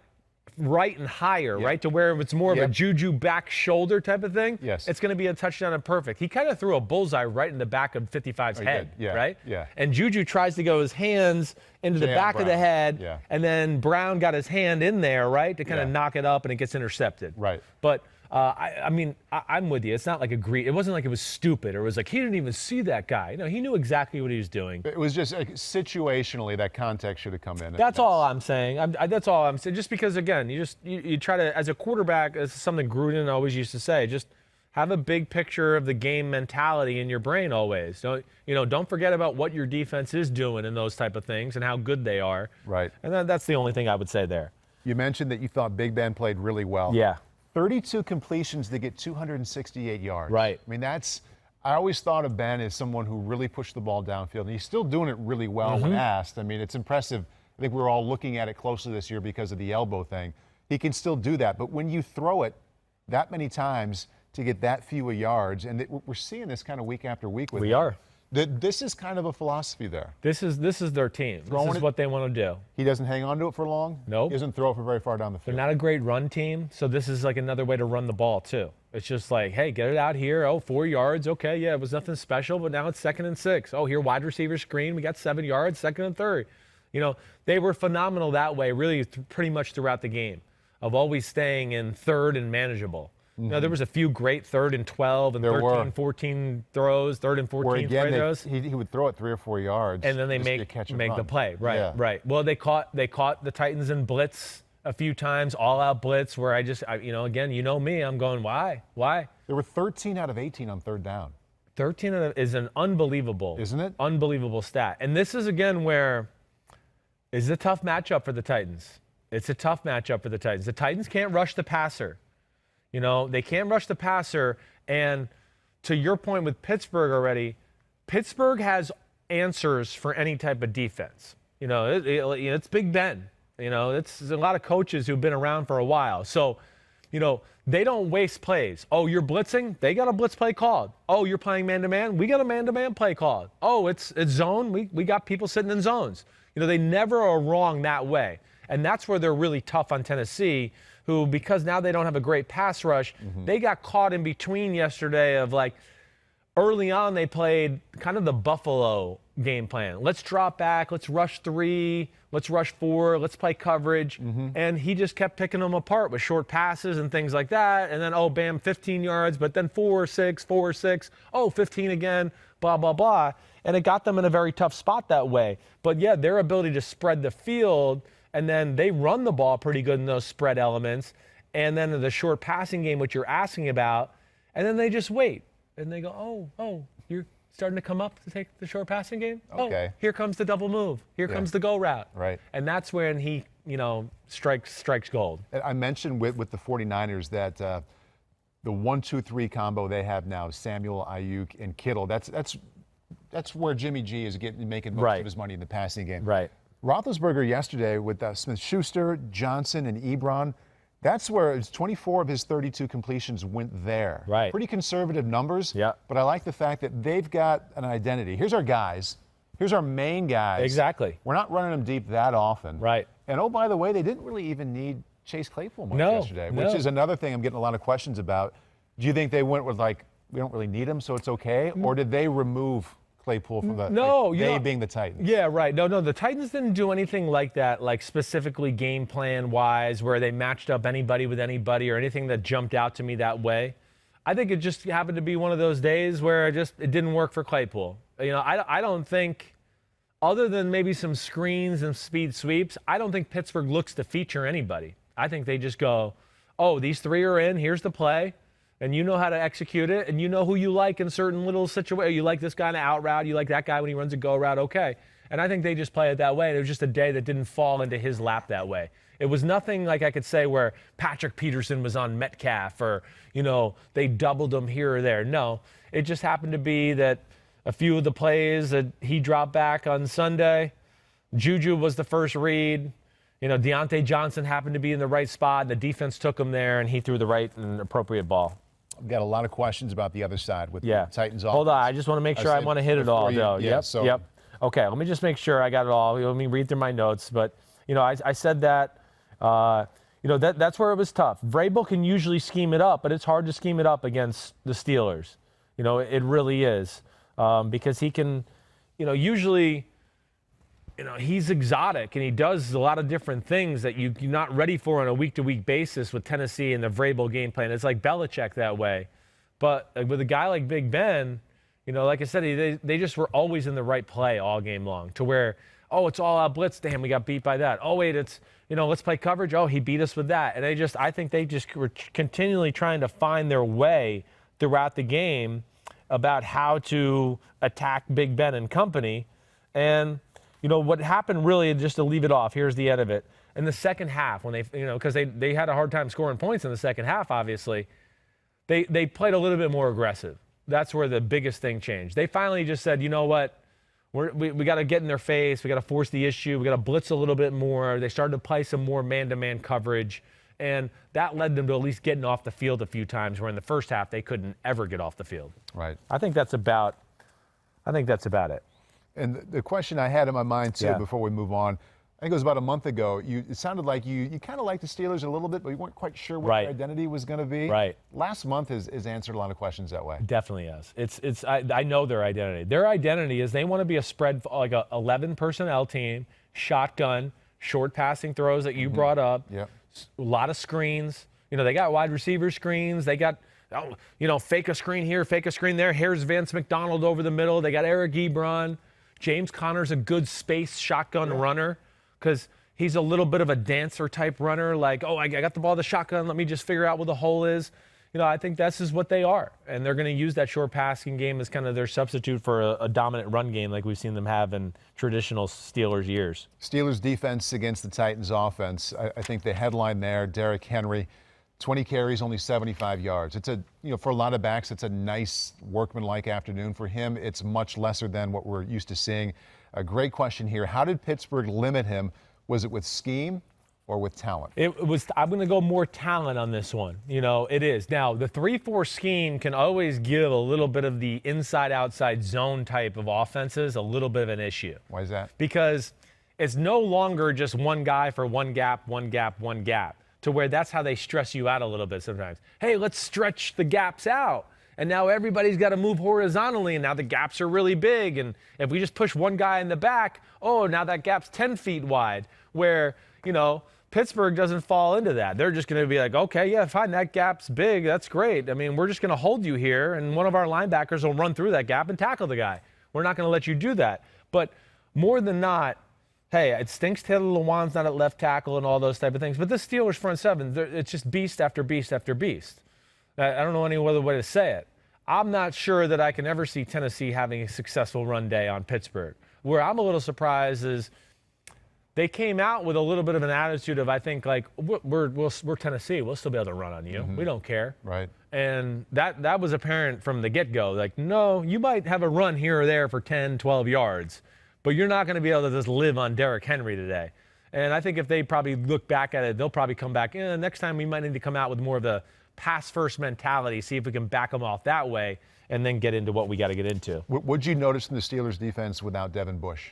and higher, right, to where it's more of a Juju back shoulder type of thing, it's going to be a touchdown and perfect. He kind of threw a bullseye right in the back of 55's head, right? Yeah. And Juju tries to go his hands into the back of the head, and then Brown got his hand in there, right, to kind of knock it up, and it gets intercepted. Right. But I mean, I'm with you. It's not like it wasn't like it was stupid or it was like he didn't even see that guy. No, he knew exactly what he was doing. It was just like, situationally that context should have come in. That's all I'm saying. That's all I'm saying. Just because, again, you try to, as a quarterback, as something Gruden always used to say, just have a big picture of the game mentality in your brain always. Don't forget about what your defense is doing and those type of things and how good they are. Right. And that's the only thing I would say there. You mentioned that you thought Big Ben played really well. Yeah. 32 completions to get 268 yards. Right. I mean, I always thought of Ben as someone who really pushed the ball downfield, and he's still doing it really well when asked. I mean, it's impressive. I think we're all looking at it closely this year because of the elbow thing. He can still do that, but when you throw it that many times to get that few yards, and we're seeing this kind of week after week with him. We are. This is kind of a philosophy there. This is their team. This is what they want to do. He doesn't hang on to it for long. Nope. He doesn't throw it for very far down the field. They're not a great run team, so this is like another way to run the ball too. It's just like, hey, get it out here. Oh, 4 yards. Okay, yeah, it was nothing special, but now it's 2nd and 6. Oh, here, wide receiver screen. We got 7 yards, 2nd and 3rd. They were phenomenal that way, really pretty much throughout the game, of always staying in 3rd and manageable. There was a few great 3rd and 12 and 13, 14 throws, 3rd and 14 throws. He would throw it 3 or 4 yards. And then they make the play. Right, right. Well, they caught the Titans in blitz a few times, all-out blitz, where again, me, I'm going, why? There were 13 out of 18 on 3rd down. 13 is an unbelievable, isn't it? Unbelievable stat. And this is, again, where is a tough matchup for the Titans. It's a tough matchup for the Titans. The Titans can't rush the passer. They can't rush the passer. And to your point with Pittsburgh already, Pittsburgh has answers for any type of defense. It's Big Ben. It's a lot of coaches who've been around for a while. So, they don't waste plays. Oh, you're blitzing? They got a blitz play called. Oh, you're playing man-to-man? We got a man-to-man play called. Oh, it's zone? We got people sitting in zones. They never are wrong that way. And that's where they're really tough on Tennessee, who, because now they don't have a great pass rush, they got caught in between yesterday of like, early on they played kind of the Buffalo game plan. Let's drop back, let's rush 3, let's rush 4, let's play coverage. And he just kept picking them apart with short passes and things like that. And then, oh, bam, 15 yards, but then 4, 6, 4, 6, oh, 15 again, blah, blah, blah. And it got them in a very tough spot that way. But yeah, their ability to spread the field, and then they run the ball pretty good in those spread elements. And then in the short passing game, which you're asking about, and then they just wait. And they go, oh, you're starting to come up to take the short passing game? Okay. Oh, here comes the double move. Here comes the go route. Right. And that's when he, strikes gold. I mentioned with the 49ers that the 1-2-3 combo they have now, Samuel, Ayuk, and Kittle, that's where Jimmy G is making most of his money in the passing game. Right. Roethlisberger yesterday with Smith-Schuster, Johnson, and Ebron, that's where it's 24 of his 32 completions went there. Right. Pretty conservative numbers. Yeah. But I like the fact that they've got an identity. Here's our guys. Here's our main guys. Exactly. We're not running them deep that often. Right. And oh, by the way, they didn't really even need Chase Claypool much yesterday, which is another thing I'm getting a lot of questions about. Do you think they went with we don't really need him, so it's okay? Or did they remove Claypool from the being the Titans? Yeah, right. No, the Titans didn't do anything like that, like specifically game plan wise, where they matched up anybody with anybody or anything that jumped out to me that way. I think it just happened to be one of those days where it didn't work for Claypool. I don't think, other than maybe some screens and speed sweeps, I don't think Pittsburgh looks to feature anybody. I think they just go, oh, these 3 are in, here's the play. and you know how to execute it, and you know who you like in certain little situations. You like this guy in an out route, you like that guy when he runs a go route, okay. And I think they just play it that way. And it was just a day that didn't fall into his lap that way. It was nothing like I could say where Patrick Peterson was on Metcalf or, they doubled him here or there. No, it just happened to be that a few of the plays that he dropped back on Sunday, Juju was the first read. Deontay Johnson happened to be in the right spot, and the defense took him there, and he threw the right and appropriate ball. I've got a lot of questions about the other side with the Titans offense. Hold on. I just want to make sure I want to hit it all, though. Yeah, Yep. Okay, let me just make sure I got it all. Let me read through my notes. But, I said that, that's where it was tough. Vrabel can usually scheme it up, but it's hard to scheme it up against the Steelers. It really is. Because he can, usually, he's exotic and he does a lot of different things that you're not ready for on a week-to-week basis with Tennessee and the Vrabel game plan. It's like Belichick that way. But with a guy like Big Ben, like I said, they just were always in the right play all game long to where, it's all out blitz. Damn, we got beat by that. Oh, wait, it's, let's play coverage. Oh, he beat us with that. And I think they just were continually trying to find their way throughout the game about how to attack Big Ben and company. And, what happened really, just to leave it off, here's the end of it. In the second half, when they, because they had a hard time scoring points in the second half, obviously, they played a little bit more aggressive. That's where the biggest thing changed. They finally just said, you know what, we got to get in their face. We got to force the issue. We got to blitz a little bit more. They started to play some more man-to-man coverage. And that led them to at least getting off the field a few times, where in the first half they couldn't ever get off the field. Right. I think that's about it. And the question I had in my mind, too, before we move on, I think it was about a month ago, it sounded like you kind of liked the Steelers a little bit, but you weren't quite sure what their identity was going to be. Right. Last month has answered a lot of questions that way. Definitely has. I know their identity. Their identity is they want to be a spread, like a 11 personnel team, shotgun, short passing throws that you brought up. Yep. A lot of screens. They got wide receiver screens. They got, fake a screen here, fake a screen there. Here's Vance McDonald over the middle. They got Eric Ebron. James Conner's a good space shotgun runner because he's a little bit of a dancer type runner. Like, I got the ball, the shotgun. Let me just figure out where the hole is. I think this is what they are. And they're going to use that short passing game as kind of their substitute for a dominant run game like we've seen them have in traditional Steelers years. Steelers defense against the Titans offense. I think the headline there, Derrick Henry, 20 carries, only 75 yards. It's for a lot of backs, it's a nice workmanlike afternoon. For him, it's much lesser than what we're used to seeing. A great question here. How did Pittsburgh limit him? Was it with scheme or with talent? I'm going to go more talent on this one. It is. Now, the 3-4 scheme can always give a little bit of the inside-outside zone type of offenses a little bit of an issue. Why is that? Because it's no longer just one guy for one gap, one gap, one gap, to where that's how they stress you out a little bit sometimes. Hey, let's stretch the gaps out. And now everybody's got to move horizontally, and now the gaps are really big. And if we just push one guy in the back, now that gap's 10 feet wide, where, Pittsburgh doesn't fall into that. They're just going to be like, okay, yeah, fine, that gap's big. That's great. I mean, we're just going to hold you here, and one of our linebackers will run through that gap and tackle the guy. We're not going to let you do that. But more than not, hey, it stinks Taylor Lewan's not at left tackle and all those type of things. But this Steelers front seven, it's just beast after beast after beast. I don't know any other way to say it. I'm not sure that I can ever see Tennessee having a successful run day on Pittsburgh. Where I'm a little surprised is they came out with a little bit of an attitude of, I think, like, we're Tennessee. We'll still be able to run on you. We don't care. Right. And that was apparent from the get-go. Like, no, you might have a run here or there for 10, 12 yards, but you're not going to be able to just live on Derrick Henry today. And I think if they probably look back at it, they'll probably come back, next time we might need to come out with more of the pass-first mentality, see if we can back them off that way, and then get into what we got to get into. What'd you notice in the Steelers defense without Devin Bush?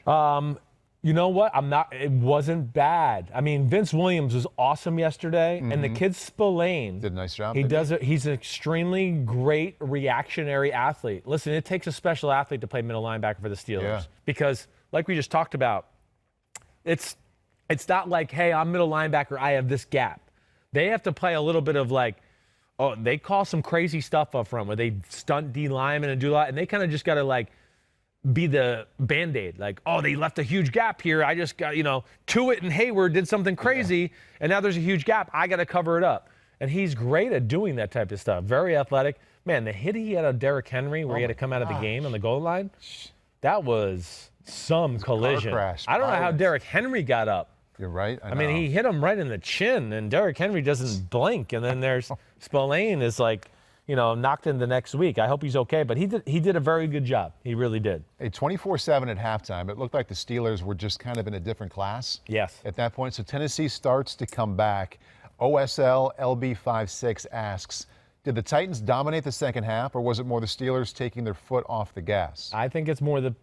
You know what? It wasn't bad. I mean, Vince Williams was awesome yesterday, and the kid Spillane did a nice job. He's an extremely great reactionary athlete. Listen, it takes a special athlete to play middle linebacker for the Steelers because, like we just talked about, it's not like, hey, I'm middle linebacker, I have this gap. They have to play a little bit of like, they call some crazy stuff up front where they stunt D linemen and do a lot, and they kind of just got to like be the Band-Aid. Like, they left a huge gap here. I just got, Tuitt and Hayward did something crazy, and now there's a huge gap. I got to cover it up. And he's great at doing that type of stuff. Very athletic. Man, the hit he had on Derrick Henry where he had to come out of the game on the goal line, that was some collision. Car crash, I don't know how violence. Derrick Henry got up. You're right. I mean, he hit him right in the chin, and Derrick Henry doesn't blink. And then there's Spillane is like, knocked in the next week. I hope he's okay, but he did a very good job. He really did. Hey, 24-7 at halftime. It looked like the Steelers were just kind of in a different class. Yes. At that point, so Tennessee starts to come back. OSL LB56 asks, did the Titans dominate the second half, or was it more the Steelers taking their foot off the gas? I think it's more the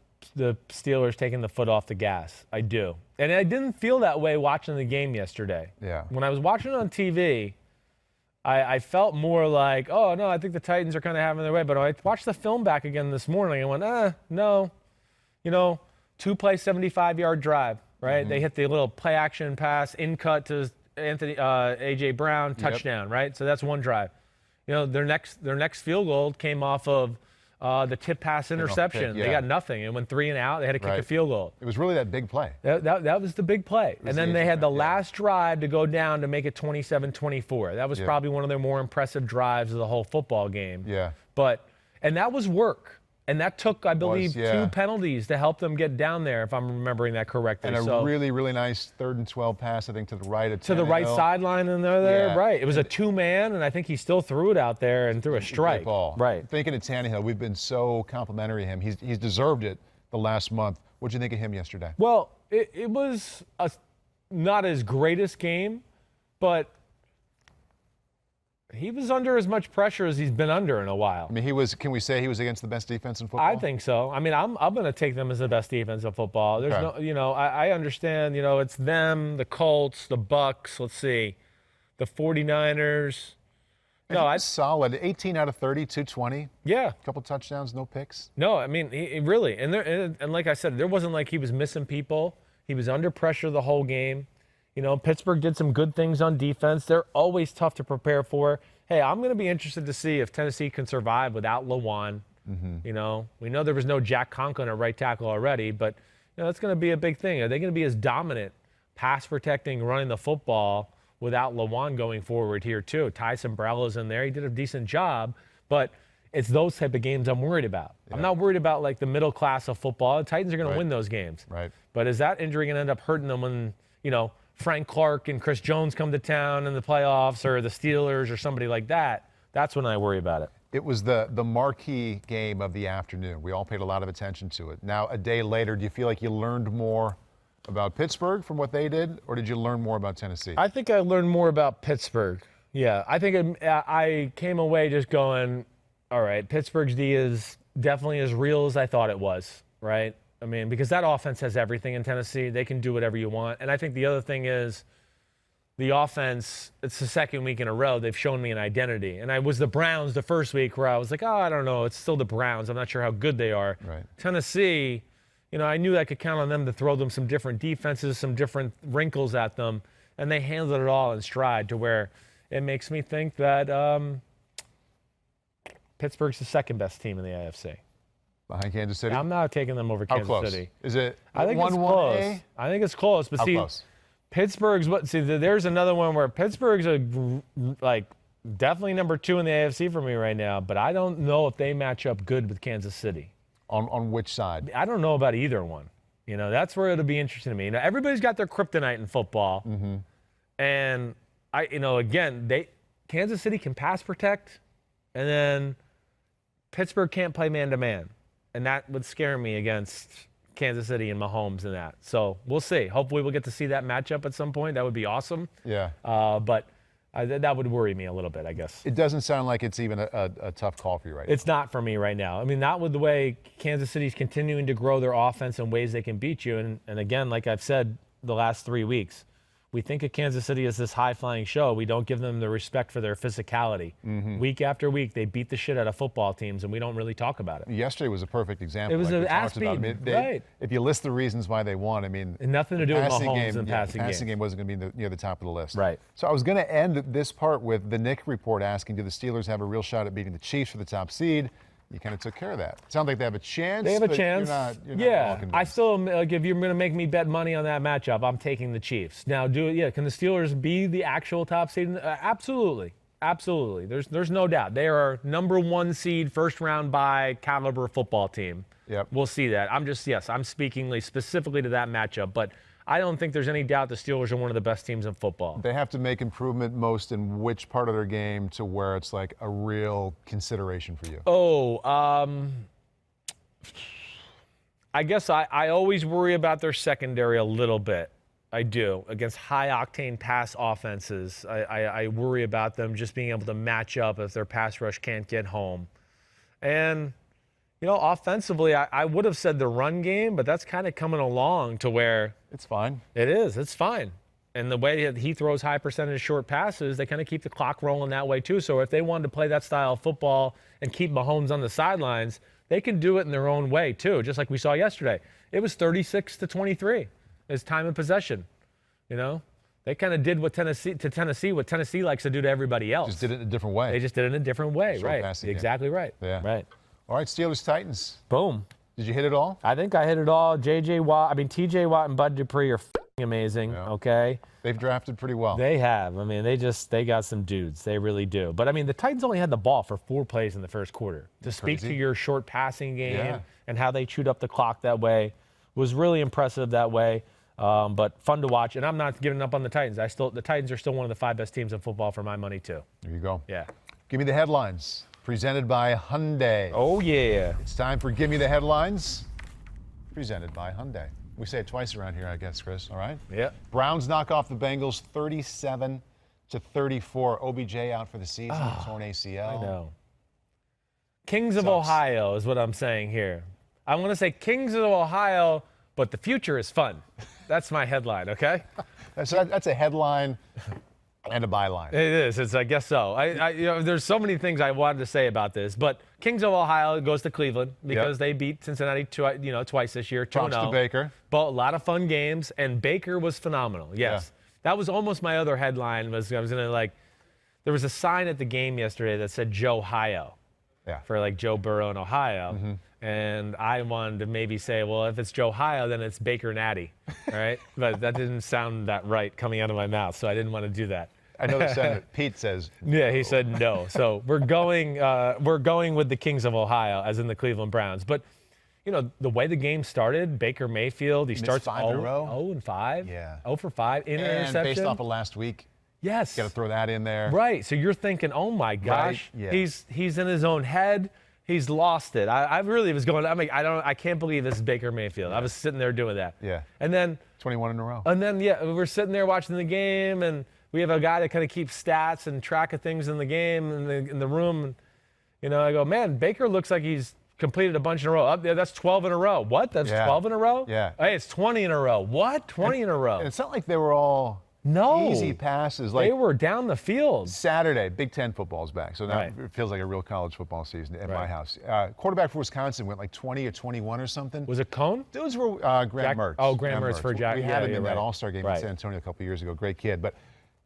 Steelers taking the foot off the gas. I do. And I didn't feel that way watching the game yesterday. Yeah. When I was watching it on TV, I felt more like, oh, no, I think the Titans are kind of having their way. But I watched the film back again this morning and went, no. 2-play, 75-yard drive, right? Mm-hmm. They hit the little play action pass, in cut to A.J. Brown, touchdown, right? So that's one drive. Their next field goal came off of the tip pass interception. Yeah. They got nothing. It went 3 and out. They had to kick a field goal. It was really that big play. That was the big play. And then they had the last drive to go down to make it 27-24. That was probably one of their more impressive drives of the whole football game. Yeah. And that was work. And that took, I believe, 2 penalties to help them get down there, if I'm remembering that correctly. And a really, really nice 3rd and 12 pass, I think, to the right. To the right sideline, and they're there. Yeah. Right. It was a 2-man, and I think he still threw it out there and threw a strike. Ball. Right. Thinking of Tannehill, we've been so complimentary of him. He's deserved it the last month. What'd you think of him yesterday? Well, it was not his greatest game, but he was under as much pressure as he's been under in a while. I mean, can we say he was against the best defense in football? I think so. I mean, I'm going to take them as the best defense in football. There's I understand, it's them, the Colts, the Bucks, let's see, the 49ers. It's solid. 18 out of 30, 220. Yeah. A couple touchdowns, no picks. No, I mean, he really, and like I said, there wasn't like he was missing people. He was under pressure the whole game. Pittsburgh did some good things on defense. They're always tough to prepare for. Hey, I'm going to be interested to see if Tennessee can survive without Lewan. Mm-hmm. We know there was no Jack Conklin at right tackle already, but that's going to be a big thing. Are they going to be as dominant, pass protecting, running the football without Lewan going forward here too? Ty Sambrello's in there. He did a decent job, but it's those type of games I'm worried about. Yeah. I'm not worried about like the middle class of football. The Titans are going to win those games. Right. But is that injury going to end up hurting them when, Frank Clark and Chris Jones come to town in the playoffs, or the Steelers or somebody like that? That's when I worry about it. It was the marquee game of the afternoon. We all paid a lot of attention to it. Now, a day later, do you feel like you learned more about Pittsburgh from what they did, or did you learn more about Tennessee? I think I learned more about Pittsburgh. Yeah, I think I came away just going, all right, Pittsburgh's D is definitely as real as I thought it was, right? I mean, because that offense has everything in Tennessee. They can do whatever you want. And I think the other thing is the offense, it's the second week in a row, they've shown me an identity. And I was the Browns the first week where I was like, I don't know, it's still the Browns. I'm not sure how good they are. Right. Tennessee, I knew I could count on them to throw them some different defenses, some different wrinkles at them. And they handled it all in stride to where it makes me think that Pittsburgh's the second best team in the AFC. Behind Kansas City? I'm not taking them over Kansas close? City. Is it I think it's close. I think it's close. But see, close? Pittsburgh's there's another one where Pittsburgh's definitely number 2 in the AFC for me right now, but I don't know if they match up good with Kansas City. On which side? I don't know about either one. That's where it'll be interesting to me. Everybody's got their kryptonite in football. Mm-hmm. And Kansas City can pass protect, and then Pittsburgh can't play man-to-man. And that would scare me against Kansas City and Mahomes and that. So we'll see. Hopefully we'll get to see that matchup at some point. That would be awesome. Yeah. But that would worry me a little bit, I guess. It doesn't sound like it's even a tough call for you right now. It's not for me right now. I mean, not with the way Kansas City's continuing to grow their offense in ways they can beat you. And again, like I've said the last 3 weeks, we think of Kansas City as this high-flying show. We don't give them the respect for their physicality. Mm-hmm. Week after week, they beat the shit out of football teams, and we don't really talk about it. Yesterday was a perfect example. It was an ass beat, right. If you list the reasons why they won, I mean, and nothing to do with Mahomes and passing game. The passing game wasn't going to be near the top of the list. Right. So I was going to end this part with the Nick report asking, do the Steelers have a real shot at beating the Chiefs for the top seed? You kind of took care of that. Sounds like they have a chance. They have a chance. You're not I still, if you're going to make me bet money on that matchup, I'm taking the Chiefs. Now, can the Steelers be the actual top seed? Absolutely. Absolutely. There's no doubt. They are number 1 seed, first round bye caliber football team. Yep. We'll see that. I'm speaking specifically to that matchup, but I don't think there's any doubt the Steelers are one of the best teams in football. They have to make improvement most in which part of their game to where it's like a real consideration for you? I guess I always worry about their secondary a little bit. I do. Against high-octane pass offenses, I worry about them just being able to match up if their pass rush can't get home. And, offensively, I would have said the run game, but that's kind of coming along to where it's fine. It is. It's fine. And the way that he throws high percentage short passes, they kind of keep the clock rolling that way too. So if they wanted to play that style of football and keep Mahomes on the sidelines, they can do it in their own way too, just like we saw yesterday. It was 36-23. It's time of possession. They kind of did what Tennessee likes to do to everybody else. Just did it in a different way. They just did it in a different way, Short right? passing Exactly game. right. Yeah. Right. All right, Steelers-Titans. Boom. Did you hit it all? I think I hit it all. TJ Watt and Bud Dupree are amazing. Yeah. Okay. They've drafted pretty well. They have. I mean, they got some dudes. They really do. But I mean, the Titans only had the ball for 4 plays in the first quarter. To speak to your short passing game and how they chewed up the clock that way was really impressive that way. But fun to watch. And I'm not giving up on the Titans. The Titans are still one of the 5 best teams in football for my money too. There you go. Yeah. Give me the headlines. Presented by Hyundai. Oh yeah. It's time for Give Me the Headlines. Presented by Hyundai. We say it twice around here, I guess, Chris. All right? Yeah. Browns knock off the Bengals 37-34. OBJ out for the season. Torn ACL. I know. Kings of Ohio is what I'm saying here. I want to say Kings of Ohio, but the future is fun. That's my headline, okay? That's a headline and a byline. It is. I guess so. There's so many things I wanted to say about this, but Kings of Ohio goes to Cleveland because they beat Cincinnati twice this year, 2-0. Props to Baker. But a lot of fun games, and Baker was phenomenal. Yes. Yeah. That was almost my other headline. There was a sign at the game yesterday that said Joe Ohio. Yeah. For Joe Burrow in Ohio. Mm-hmm. And I wanted to maybe say, well, if it's Joe Ohio, then it's Baker Natty, right? But that didn't sound that right coming out of my mouth, so I didn't want to do that. I know the sentiment. Pete says Yeah, he said no. So we're going with the Kings of Ohio, as in the Cleveland Browns. But the way the game started, Baker Mayfield, he starts 5 in a row. 0-5. Yeah. 0 for 5 and interception. based off of last week, yes. got to throw that in there. Right. So you're thinking, oh my gosh, Right? Yeah. he's in his own head. He's lost it. I really was going. I can't believe this is Baker Mayfield. Yeah. I was sitting there doing that. Yeah. And then 21 in a row. And then we're sitting there watching the game, and we have a guy that kind of keeps stats and track of things in the game in the room. And, I go, man, Baker looks like he's completed a bunch in a row. Up there, that's 12 in a row. What? That's 12 in a row? Yeah. Hey, it's 20 in a row. What? 20 in a row? And it's not like they were all easy passes. They were down the field. Saturday, Big Ten football's back. So now Right. it feels like a real college football season at my Right. house. Quarterback for Wisconsin went 20 or 21 or something. Was it Cone? Those were Grant Mertz. Oh, Grant Mertz for Jack. We had him in that right. All-Star game Right. in San Antonio a couple years ago. Great kid. But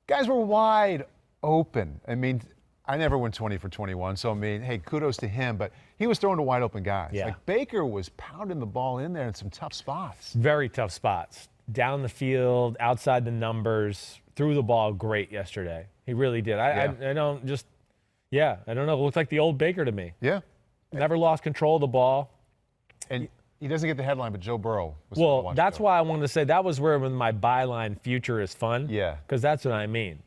guys were wide open. I mean, I never went 20 for 21. So, hey, kudos to him. But he was throwing to wide open guys. Yeah. Baker was pounding the ball in there in some tough spots. Very tough spots. Down the field, outside the numbers, threw the ball great yesterday. He really did. I don't know. It looked like the old Baker to me. Yeah. Never lost control of the ball. And he doesn't get the headline, but Joe Burrow was fun to watch. That's why I wanted to say that was where my byline future is fun. Yeah. Because that's what I mean.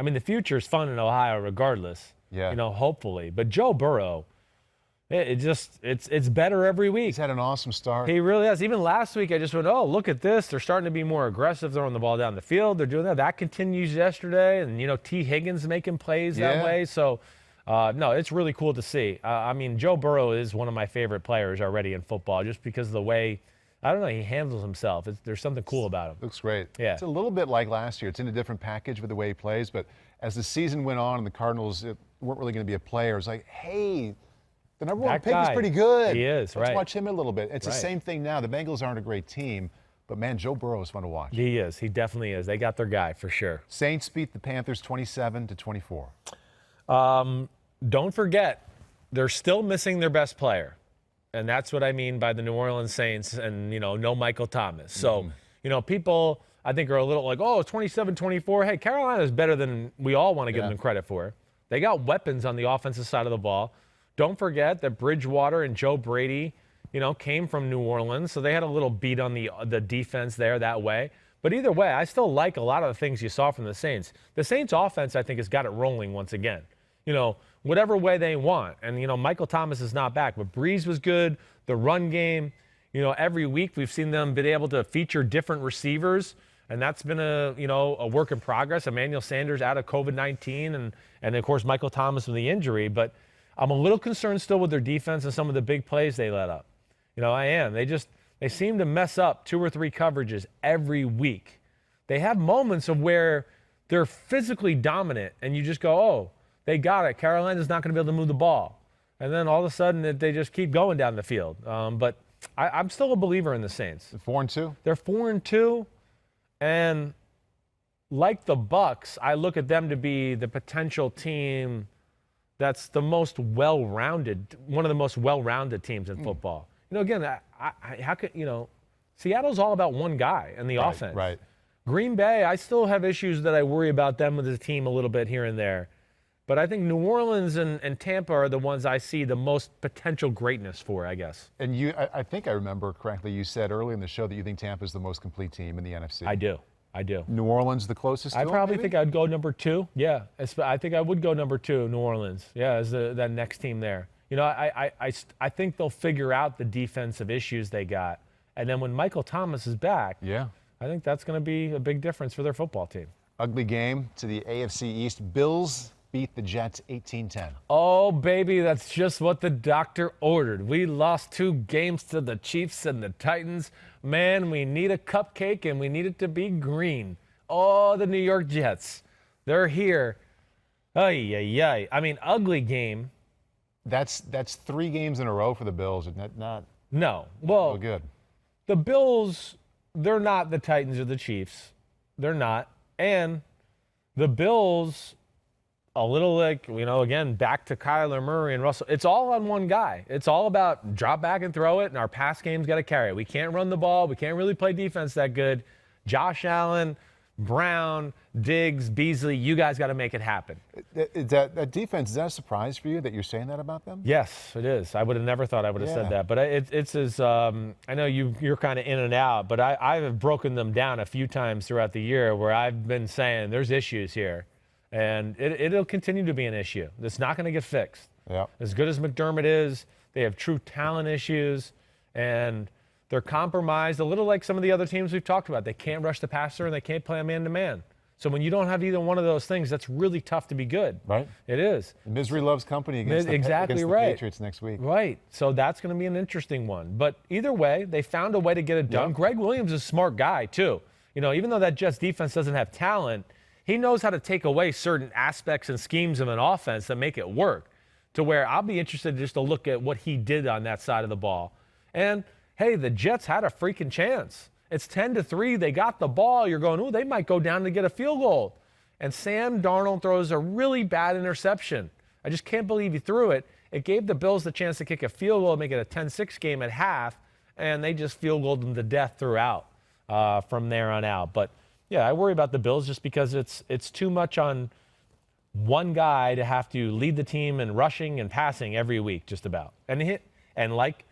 The future is fun in Ohio regardless. Yeah. Hopefully. But Joe Burrow, it's better every week. He's had an awesome start. He really has. Even last week, I just went, oh, look at this. They're starting to be more aggressive throwing the ball down the field. They're doing that. That continues yesterday. And, T. Higgins making plays that way. So, no, it's really cool to see. Joe Burrow is one of my favorite players already in football just because of the way, he handles himself. There's something cool about him. Looks great. Yeah. It's a little bit like last year. It's in a different package with the way he plays. But as the season went on and the Cardinals weren't really going to be a player, it's like, hey, the number one pick is pretty good. He is, Let's watch him a little bit. It's the same thing now. The Bengals aren't a great team, but, man, Joe Burrow is fun to watch. He is. He definitely is. They got their guy for sure. Saints beat the Panthers 27-24. Don't forget, they're still missing their best player. And that's what I mean by the New Orleans Saints and, no Michael Thomas. So, people, I think, are a little like, oh, 27-24. Hey, Carolina's better than we all want to give them credit for. They got weapons on the offensive side of the ball. Don't forget that Bridgewater and Joe Brady, came from New Orleans, so they had a little beat on the defense there that way. But either way, I still like a lot of the things you saw from the Saints. The Saints offense, I think, has got it rolling once again. Whatever way they want. And, Michael Thomas is not back, but Breeze was good. The run game, every week we've seen them been able to feature different receivers, and that's been a work in progress. Emmanuel Sanders out of COVID-19 and of course, Michael Thomas with the injury. But I'm a little concerned still with their defense and some of the big plays they let up. I am. They seem to mess up 2 or 3 coverages every week. They have moments of where they're physically dominant, and you just go, oh, they got it. Carolina's not going to be able to move the ball. And then all of a sudden, they just keep going down the field. But I'm still a believer in the Saints. 4-2? They're 4-2. And like the Bucs, I look at them to be the potential team that's the most well-rounded, one of the most well-rounded teams in football. Again, how could, Seattle's all about one guy and the offense. Right. Green Bay, I still have issues that I worry about them with the team a little bit here and there. But I think New Orleans and Tampa are the ones I see the most potential greatness for, I guess. And I think I remember correctly, you said earlier in the show that you think Tampa's the most complete team in the NFC. I do. New Orleans the closest to I them, probably maybe? think I'd go number 2. Yeah, I think I would go number 2, New Orleans. Yeah, as that next team there. I think they'll figure out the defensive issues they got. And then when Michael Thomas is back, I think that's going to be a big difference for their football team. Ugly game to the AFC East. Bills beat the Jets 18-10. Oh, baby, that's just what the doctor ordered. We lost 2 games to the Chiefs and the Titans. Man, we need a cupcake, and we need it to be green. Oh, the New York Jets. They're here. Ay, ay, ay. I mean, ugly game. That's 3 games in a row for the Bills. Not No. Well, so good. The Bills, they're not the Titans or the Chiefs. They're not. And the Bills, a little like, again, back to Kyler Murray and Russell. It's all on one guy. It's all about drop back and throw it, and our pass game's got to carry it. We can't run the ball. We can't really play defense that good. Josh Allen, Brown, Diggs, Beasley, you guys got to make it happen. That defense, is that a surprise for you that you're saying that about them? Yes, it is. I would have never thought I would have said that. But it's as I know you're kind of in and out, but I have broken them down a few times throughout the year where I've been saying there's issues here. And it'll continue to be an issue. It's not going to get fixed. Yeah. As good as McDermott is, they have true talent issues, and they're compromised a little like some of the other teams we've talked about. They can't rush the passer, and they can't play a man-to-man. So when you don't have either one of those things, that's really tough to be good. Right. It is. Misery loves company against the Patriots next week. Right. So that's going to be an interesting one. But either way, they found a way to get it done. Greg Williams is a smart guy, too. Even though that Jets defense doesn't have talent, he knows how to take away certain aspects and schemes of an offense that make it work, to where I'll be interested just to look at what he did on that side of the ball. And, hey, the Jets had a freaking chance. It's 10-3. They got the ball. You're going, ooh, they might go down to get a field goal. And Sam Darnold throws a really bad interception. I just can't believe he threw it. It gave the Bills the chance to kick a field goal and make it a 10-6 game at half, and they just field goaled them to death throughout from there on out. But, yeah, I worry about the Bills just because it's too much on one guy to have to lead the team in rushing and passing every week, just about. And like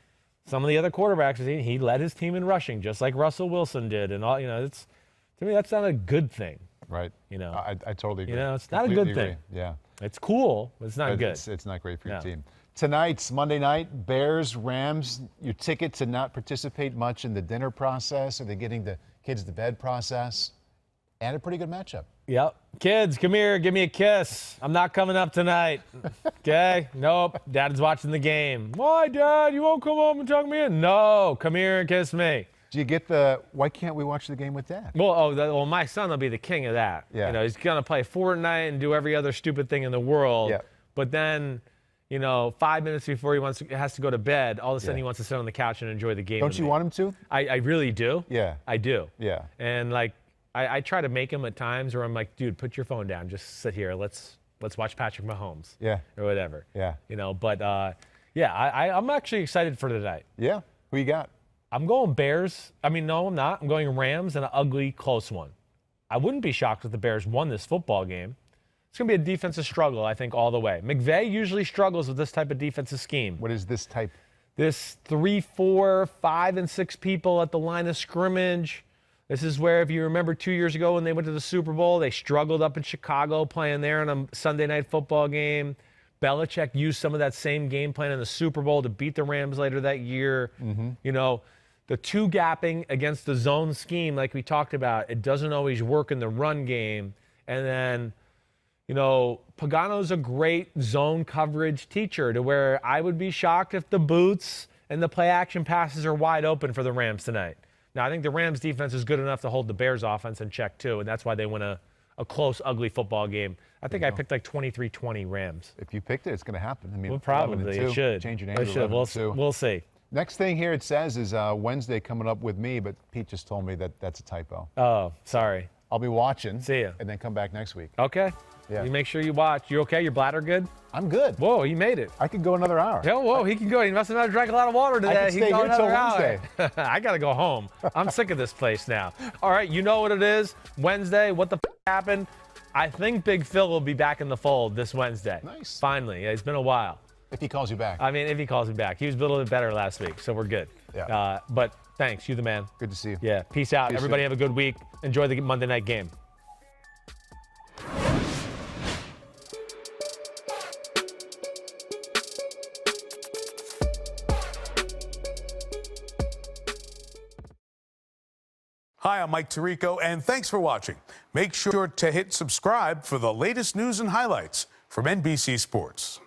some of the other quarterbacks, he led his team in rushing, just like Russell Wilson did. And all, it's, to me, that's not a good thing. Right. I totally agree. It's not a good thing. Yeah. It's cool, but it's not good. It's not great for your team. Tonight's Monday night, Bears, Rams. Your ticket to not participate much in the dinner process or the getting the kids to bed process. And a pretty good matchup. Yep. Kids, come here. Give me a kiss. I'm not coming up tonight. Okay? Nope. Dad's watching the game. Why, Dad? You won't come home and tuck me in? No. Come here and kiss me. Do you get why can't we watch the game with Dad? Well, my son will be the king of that. Yeah. He's going to play Fortnite and do every other stupid thing in the world. Yeah. But then, 5 minutes before he has to go to bed, all of a sudden he wants to sit on the couch and enjoy the game. Don't you want him to? I really do. Yeah. I do. Yeah. And, I try to make him at times where I'm like, dude, put your phone down. Just sit here. Let's watch Patrick Mahomes. Yeah. Or whatever. Yeah. But, I'm actually excited for tonight. Yeah. Who you got? I'm going Bears. No, I'm not. I'm going Rams and an ugly, close one. I wouldn't be shocked if the Bears won this football game. It's going to be a defensive struggle, I think, all the way. McVay usually struggles with this type of defensive scheme. What is this type? This 3, 4, 5, and 6 people at the line of scrimmage. This is where, if you remember 2 years ago when they went to the Super Bowl, they struggled up in Chicago playing there in a Sunday night football game. Belichick used some of that same game plan in the Super Bowl to beat the Rams later that year. You know, the two-gapping against the zone scheme, like we talked about, it doesn't always work in the run game. And then, you know, Pagano's a great zone coverage teacher to where I would be shocked if the boots and the play-action passes are wide open for the Rams tonight. Now, I think the Rams' defense is good enough to hold the Bears' offense in check, too, and that's why they win a close, ugly football game. I think I picked like 23-20 Rams. If you picked it, it's going to happen. I mean, well, probably. It should. Change your name it to should. 11-2. We'll see. Next thing here it says is Wednesday coming up with me, but Pete just told me that that's a typo. Oh, sorry. I'll be watching. See ya. And then come back next week. Okay. Yeah. You make sure you watch. You okay? Your bladder good? I'm good. Whoa, he made it. I could go another hour. Yeah, whoa, he can go. He must have not drank a lot of water today. I can He stay can go here till another hour. Wednesday. I got to go home. I'm sick of this place now. All right, you know what it is. Wednesday, what the happened? I think Big Phil will be back in the fold this Wednesday. Nice. Finally. Yeah, it's been a while. If he calls you back. I mean, if he calls me back. He was a little bit better last week, so we're good. Yeah. But thanks. You the man. Good to see you. Yeah. Peace out. See you Everybody soon. have a good week. Enjoy the Monday night game. Hi, I'm Mike Tirico, and thanks for watching. Make sure to hit subscribe for the latest news and highlights from NBC Sports.